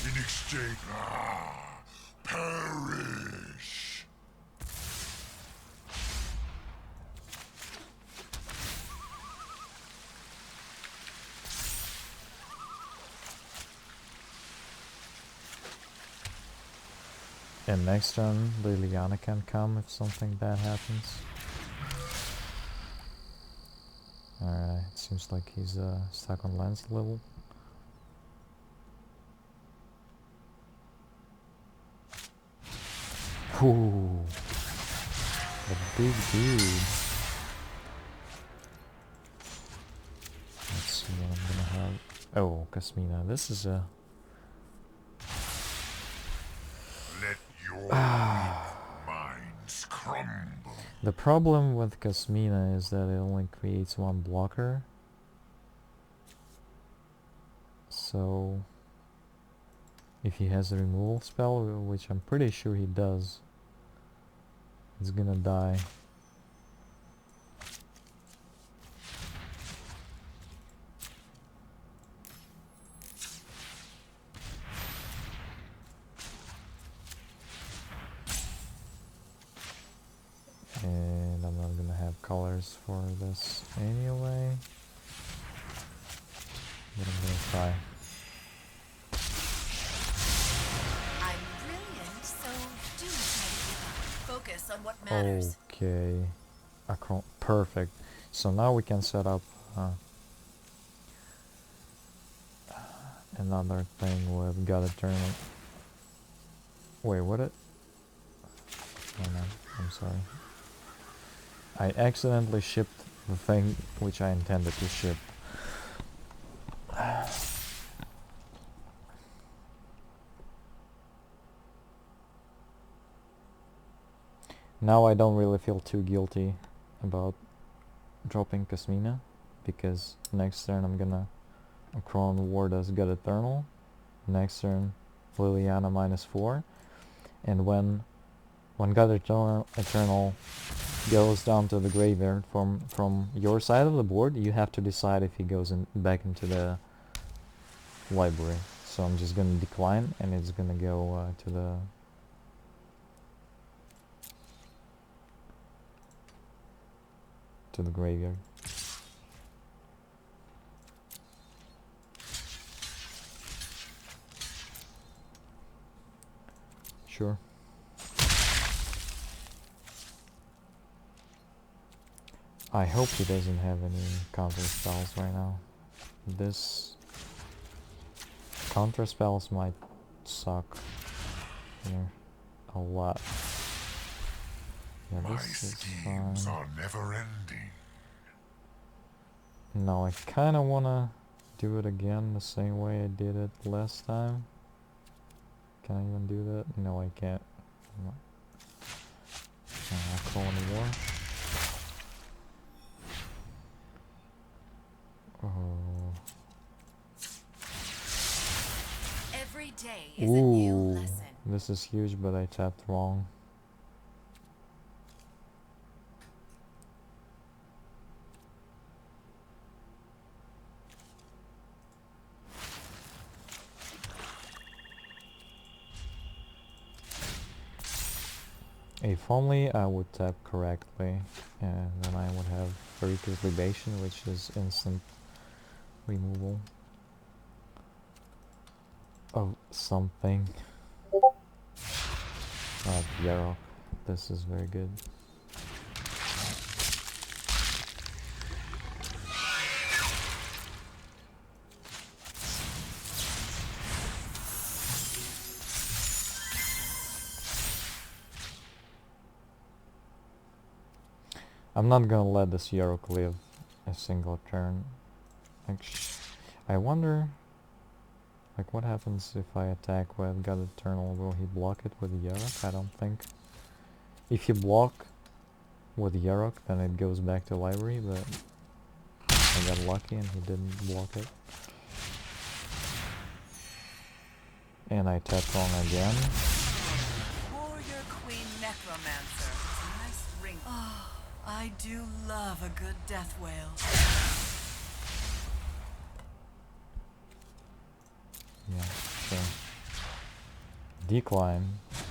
S4: you. In exchange, perish.
S1: And next turn, Liliana can come if something bad happens. Alright, it seems like he's stuck on lance level. Ooh, a big dude. Let's see what I'm gonna have. Oh, Kasmina, this is a...
S4: Let your weak minds crumble.
S1: The problem with Kasmina is that it only creates one blocker. So, if he has a removal spell, which I'm pretty sure he does, it's gonna die. And I'm not gonna have colors for this anyway. But I'm gonna try.
S5: I'm brilliant, so do try to keep up. Focus on what matters.
S1: Okay. Perfect. So now we can set up another thing with God Eternal. Wait, what it? Oh no, I'm sorry. I accidentally shipped the thing which I intended to ship. Now I don't really feel too guilty about dropping Kasmina, because next turn I'm gonna Crown Ward as God Eternal. Next turn Liliana -4, and when God Eternal goes down to the graveyard from your side of the board, you have to decide if he goes back into the library. So I'm just gonna decline, and it's gonna go to the graveyard. Sure. I hope he doesn't have any counter spells right now. This counter spells might suck here a lot. Yeah,
S4: My
S1: this is
S4: schemes
S1: fine.
S4: are never ending.
S1: No, I kinda wanna do it again the same way I did it last time. Can I even do that? No, I can't. I'll call in war. Oh.
S5: Every day is a new
S1: Ooh,
S5: lesson.
S1: this is huge, but I tapped wrong. If only I would tap correctly, and then I would have Farika's Libation, which is instant removal of something. Yarok. This is very good. I'm not gonna let this Yarok live a single turn. I wonder, like, what happens if I attack with God Eternal? Will he block it with Yarok? I don't think. If you block with Yarok, then it goes back to library, but I got lucky and he didn't block it. And I tapped wrong again.
S5: Warrior Queen Necromancer. Nice ring. Oh, I do love a good death wail.
S1: Yeah, so decline,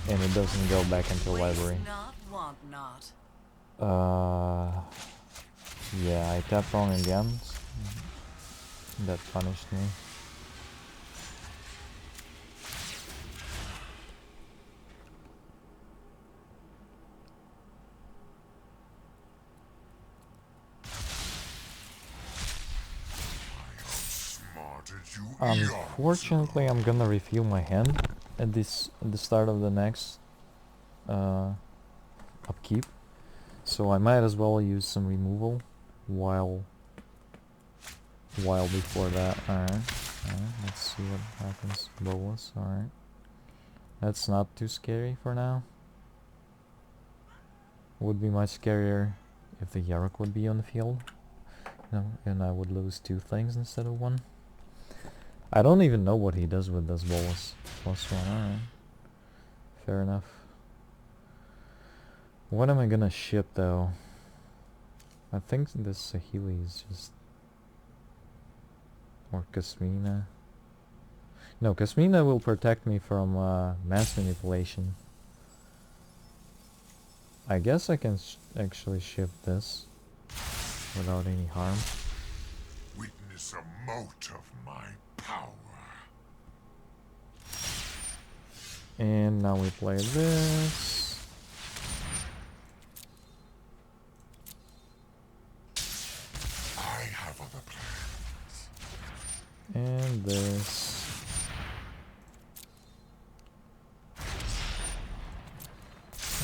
S1: and it doesn't go back into library.
S5: Waste not, want not.
S1: Yeah, I tapped wrong again. That punished me. Unfortunately, I'm gonna refill my hand at the start of the next upkeep, so I might as well use some removal while before that. Alright, let's see what happens. Bolas, alright. That's not too scary for now. Would be much scarier if the Yarok would be on the field, and I would lose 2 things instead of 1. I don't even know what he does with this Bolas. +1, alright. Fair enough. What am I gonna ship though? I think this Sahili is just... or Kasmina. No, Kasmina will protect me from mass manipulation. I guess I can actually ship this without any harm.
S4: Witness a mote of my power.
S1: And now we play this.
S4: I have other plans.
S1: And this.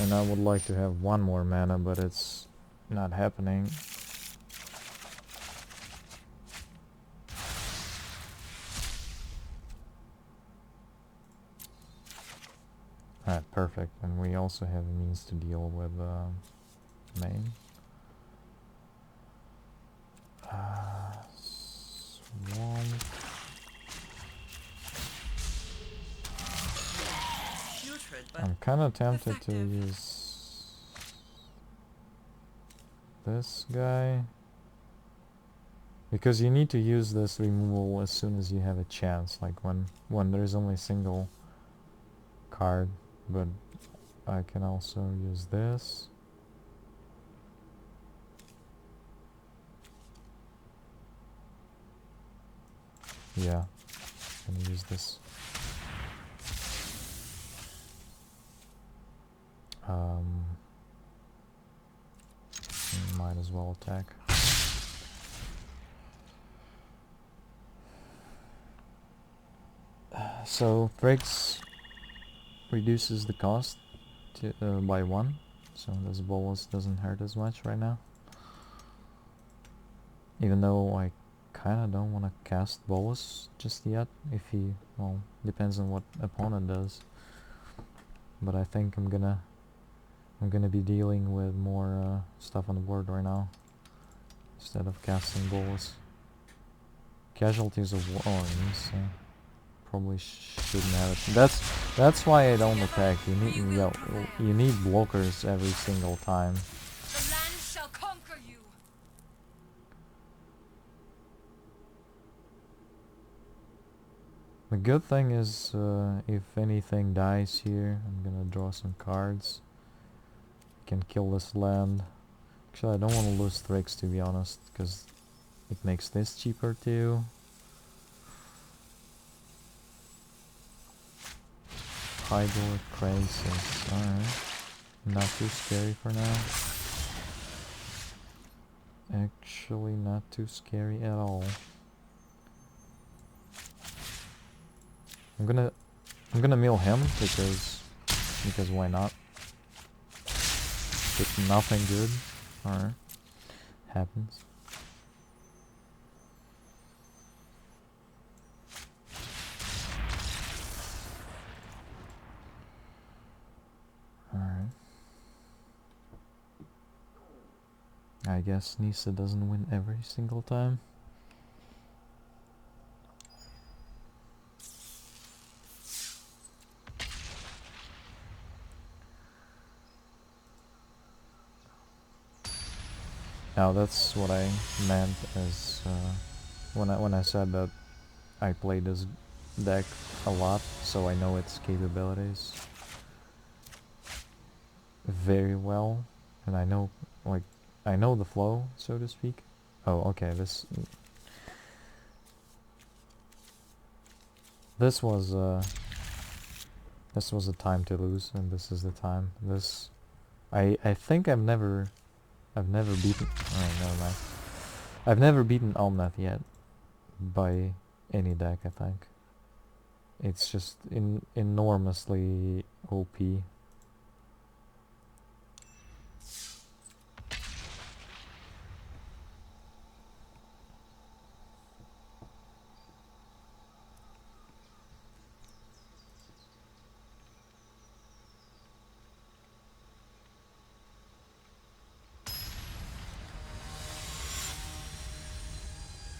S1: And I would like to have 1 more mana, but it's not happening. Alright, perfect. And we also have a means to deal with main. Swamp.
S5: Putrid, but
S1: I'm kind of tempted to
S5: effective.
S1: use this guy, because you need to use this removal as soon as you have a chance, like when there's only a single card. But I can also use this. Yeah, I'm gonna use this. Might as well attack. So Briggs reduces the cost to, by 1, so this Bolas doesn't hurt as much right now. Even though I kinda don't wanna cast Bolas just yet, if he, well, depends on what opponent does. But I think I'm gonna be dealing with more stuff on the board right now instead of casting Bolas. Casualties of warnings. Probably shouldn't have it. That's why I don't attack. You need blockers every single time.
S3: The land shall conquer you.
S1: The good thing is, if anything dies here, I'm gonna draw some cards. Can kill this land. Actually, I don't want to lose Thrix, to be honest, because it makes this cheaper too. Hydro Crisis. Alright. Not too scary for now. Actually, not too scary at all. I'm gonna mill him because why not? But nothing good. Alright. Happens. Alright. I guess Nisa doesn't win every single time. Now that's what I meant as when I said that I play this deck a lot, so I know its capabilities very well, and I know the flow, so to speak. Oh, okay. This was a time to lose, and this is the time. I think I've never beaten. Oh, never mind. I've never beaten Omnath yet by any deck. I think it's just enormously OP.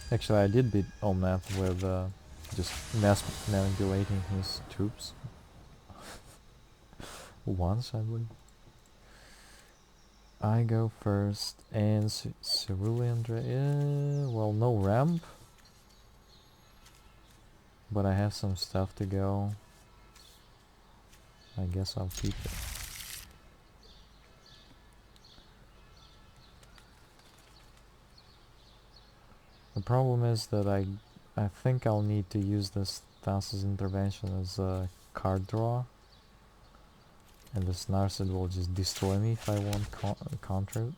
S1: Actually, I did beat Omnath with just mass manipulating his troops. Once, I believe. I go first, and Cerulean well, no ramp. But I have some stuff to go. I guess I'll keep it. The problem is that I think I'll need to use this Thassa's intervention as a card draw, and this Narset will just destroy me if I won't counter it.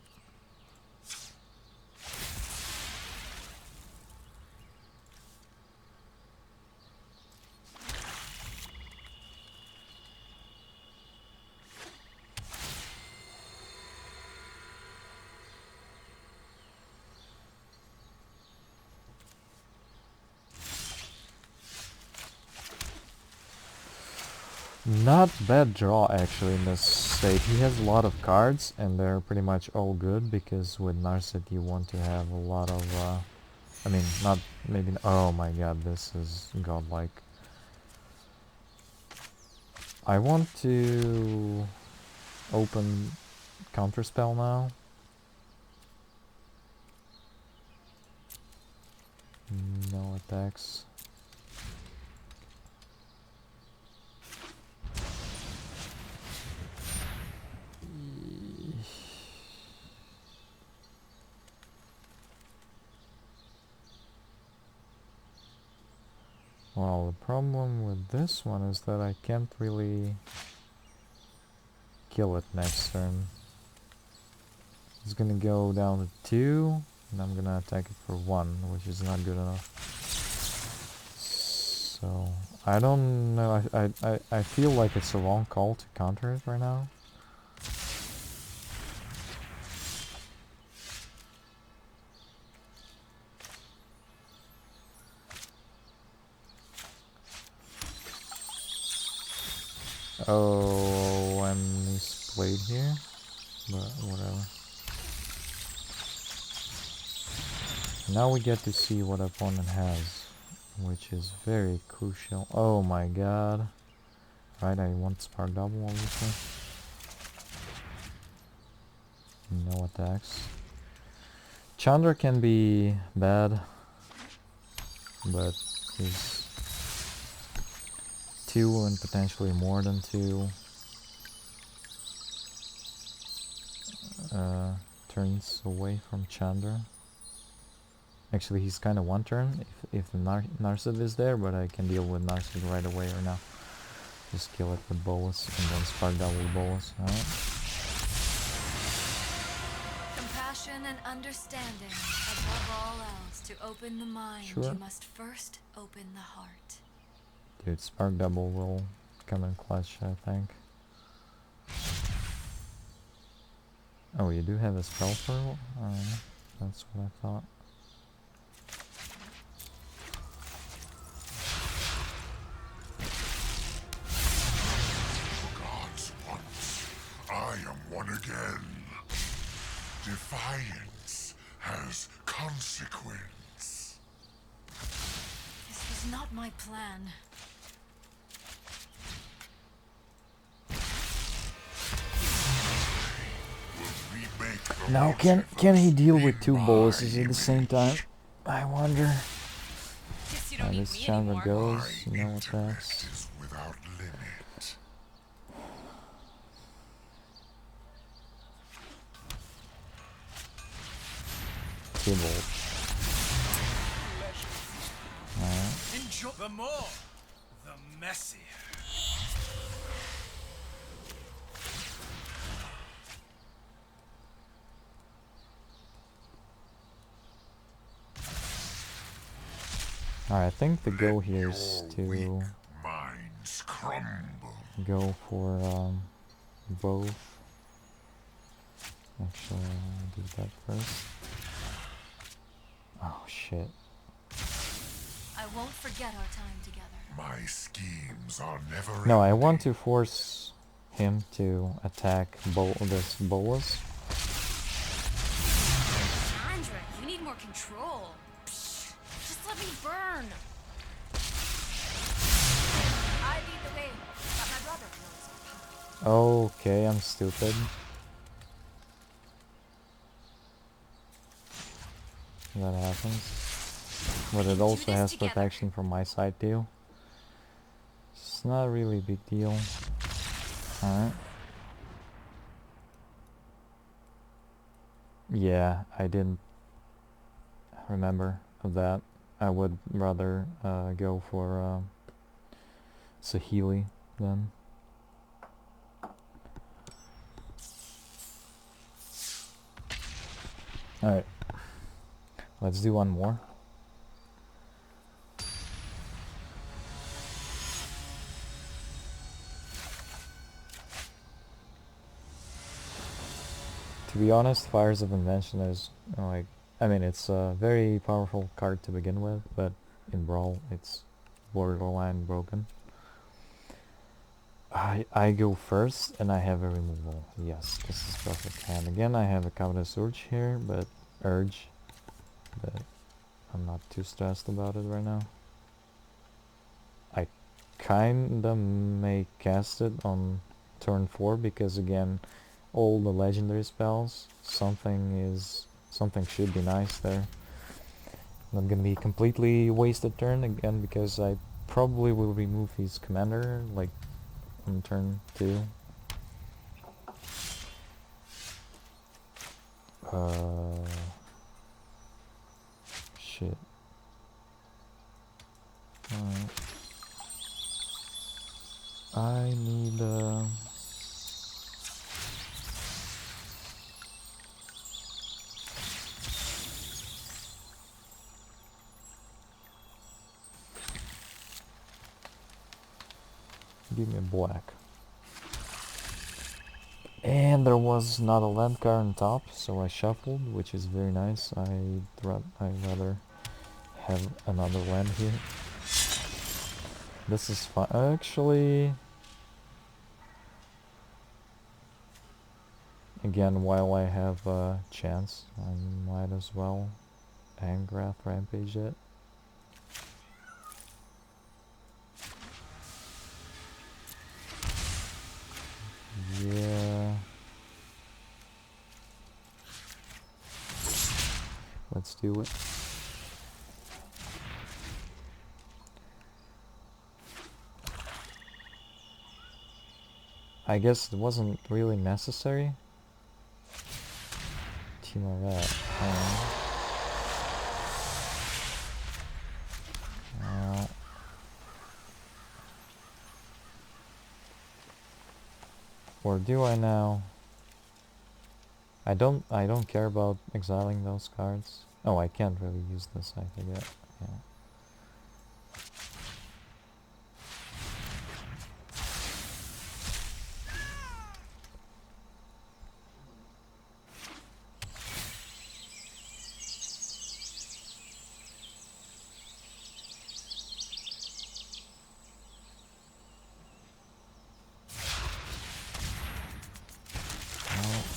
S1: Not bad draw actually in this state. He has a lot of cards and they're pretty much all good because with Narset you want to have a lot of I mean not maybe oh my god, this is godlike. I want to open counterspell now. No attacks. Well, the problem with this one is that I can't really kill it next turn. It's gonna go down to 2, and I'm gonna attack it for 1, which is not good enough. So, I don't know, I feel like it's a wrong call to counter it right now. Oh, and he's played here, but whatever. Now we get to see what opponent has, which is very crucial. Oh my god. Right, I want Spark Double, obviously. No attacks. Chandra can be bad, but he's 2 and potentially more than 2 turns away from Chandra. Actually, he's kind of 1 turn if the Narset is there, but I can deal with Narset right away or now. Just kill it with Bolas and then Spark Double Bolas. Alright.
S3: Compassion and understanding, above all else, to open the mind,
S1: Sure.
S3: you must first open the heart.
S1: Dude, Spark Double will come in clutch, I think. Oh, you do have a spell pearl? That's what I thought.
S4: Gods once, I am one again. Defiance has consequence.
S3: This was not my plan.
S4: Will remake the
S1: Now, can he deal with 2 Boluses at the same time? I wonder.
S3: Guess you don't need
S1: This
S3: me
S1: Chandra
S3: anymore.
S1: goes,
S4: My
S1: no
S4: intellect
S1: attacks.
S4: is without limit.
S1: Tybalt. Alright.
S2: Enjoy the more, the messier.
S1: Alright, I think the go here is
S4: Your weak
S1: to
S4: minds crumble.
S1: go for both. Actually, I'll do that first. Oh shit.
S3: I won't forget our time together.
S4: My schemes are never
S1: No, I
S4: ending.
S1: want to force him to attack this Bolas.
S3: Chandra, you need more control. Psh, just let me burn. I lead the way, but my brother knows our power.
S1: Okay, I'm stupid. That happens. But it also has
S3: together.
S1: protection from my side too. It's not really a big deal. Alright. Yeah, I didn't remember of that. I would rather go for Sahili then. Alright. Let's do one more. To be honest, Fires of Invention is like, I mean, it's a very powerful card to begin with, but in Brawl it's borderline broken. I go first and I have a removal. Yes, this is perfect. And again, I have a Counter Surge here, but Urge, but I'm not too stressed about it right now. I kinda may cast it on turn 4 because again, all the legendary spells, something should be nice there. Not gonna be completely wasted turn again because I probably will remove his commander like on turn 2. Shit. Alright. I need give me a black. And there was not a land card on top, so I shuffled, which is very nice. I'd rather have another land here. This is fine. Actually, again, while I have a chance, I might as well Angrath Rampage yet. Yeah. Let's do it. I guess it wasn't really necessary. Timo that. Or do I now? I don't care about exiling those cards. Oh, I can't really use this, I forget. Yeah.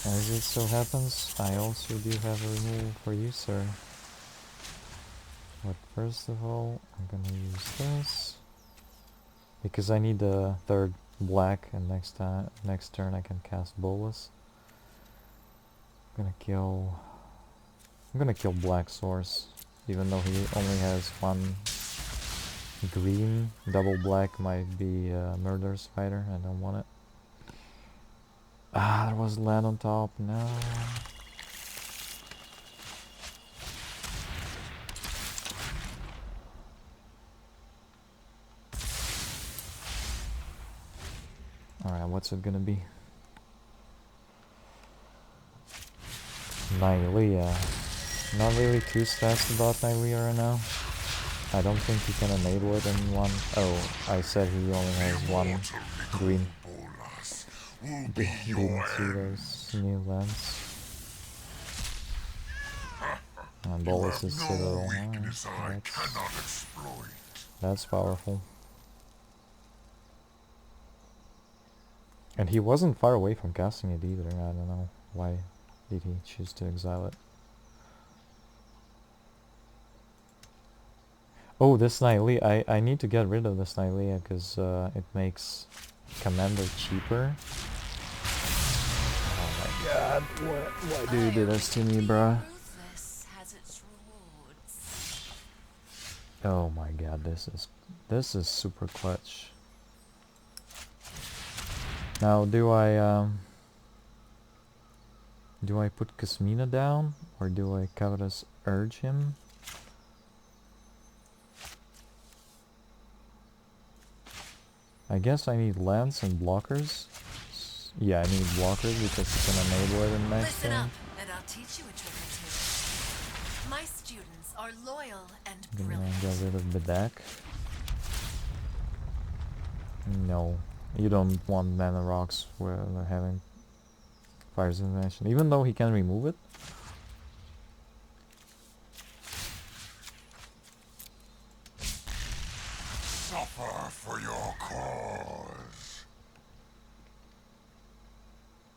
S1: As it so happens, I also do have a removal for you, sir. But first of all, I'm gonna use this because I need the third black, and next turn I can cast Bolas. I'm gonna kill Black Source, even though he only has one green. Double black might be a murder spider. I don't want it. Ah, there was land on top. No. Alright, what's it gonna be? Nylea. Not really too stressed about Nylea right now. I don't think he can enable it in one. Oh, I said he only has one green. Didn't see those new lands. And Bolas is Citadel. That's powerful. And he wasn't far away from casting it either. I don't know why did he choose to exile it. Oh, this Nylea. I need to get rid of this Nylea because it makes Commander cheaper. Oh my god, why do you do this to me, bruh? Oh my god, this is super clutch. Now, do I put Kasmina down, or do I Covetous Urge him? I guess I need lands and blockers. Yeah, I need blockers because you can enable it in next turn.
S5: Listen up, and I'll teach you a trick or two. My students are loyal and brilliant.
S1: I'm gonna get rid of Bedak. No, you don't want mana rocks where they're having Fire's Invention, even though he can remove it.
S4: Suffer for your cause.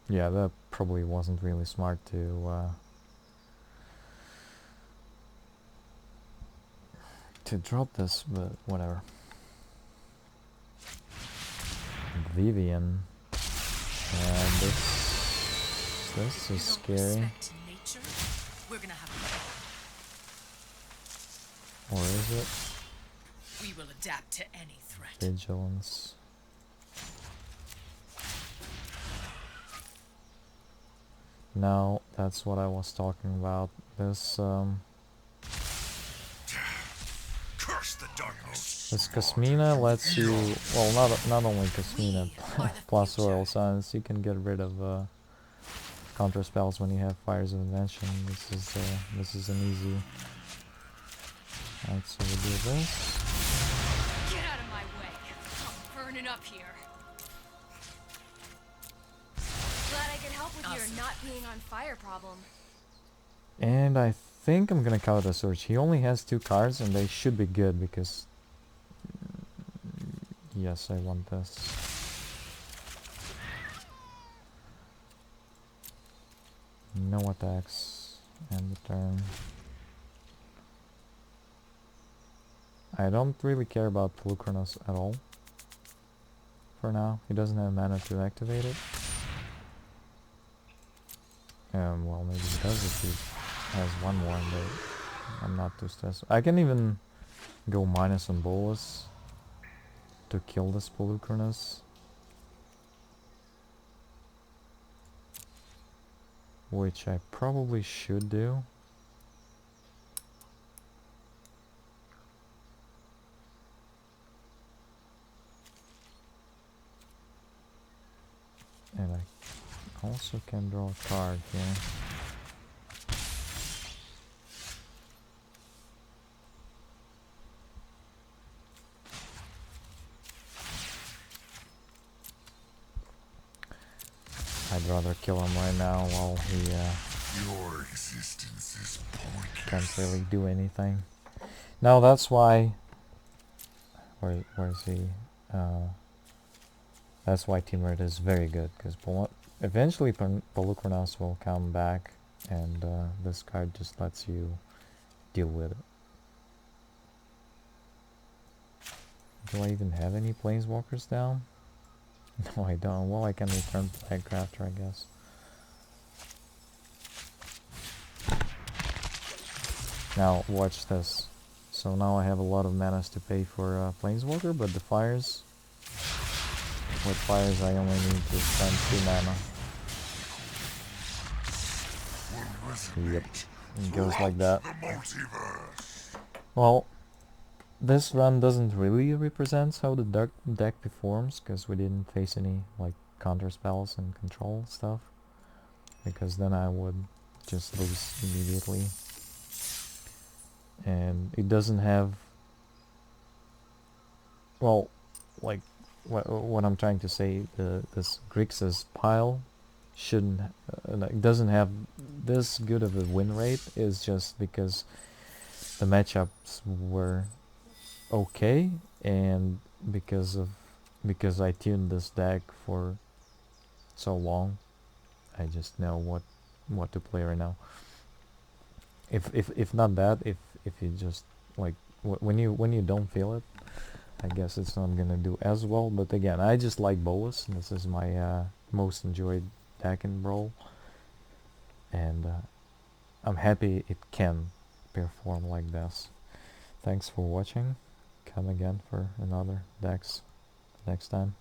S1: Yeah, that probably wasn't really smart to drop this, but whatever. Vivian. And this is scary.
S5: We're gonna have
S1: Or is it?
S5: We will adapt to any threat.
S1: Vigilance. Now, that's what I was talking about. This this Kasmina lets you, well, not only Kasmina, plus Royal Sons, you can get rid of counter spells when you have Fires of Invention. This is an easy. Alright, so we do this.
S3: Get out of my way. I'm burning up here. Glad I could help with your not being on fire problem.
S1: And I think I'm gonna counter Surge. He only has 2 cards and they should be good because yes, I want this. No attacks. End the turn. I don't really care about Pelucranos at all. For now, he doesn't have mana to activate it. Well, maybe he does if he has one more, but I'm not too stressed. I can even go minus on Bolas to kill this Pelucranos. Which I probably should do. And I also can draw a card here. I'd rather kill him right now while he
S4: Your existence is pointless.
S1: can't really do anything. Now that's why... Where's he? That's why Team Red is very good, because eventually Pelucranos will come back, and this card just lets you deal with it. Do I even have any Planeswalkers down? No, I don't. Well, I can return Flagcrafter, I guess. Now, watch this. So now I have a lot of manas to pay for Planeswalker, but the fires... With fires I only need to spend 2 mana. Yep. It goes like that. Well, this run doesn't really represent how the deck performs, because we didn't face any like counter spells and control stuff, because then I would just lose immediately. And it doesn't have, well, like what I'm trying to say, this Grixis pile shouldn't like, doesn't have this good of a win rate, is just because the matchups were okay, and because I tuned this deck for so long, I just know what to play right now. If not that, if you just like when you don't feel it, I guess it's not gonna do as well. But again, I just like Bolas. This is my most enjoyed deck in Brawl, and I'm happy it can perform like this. Thanks for watching. Come again for another decks next time.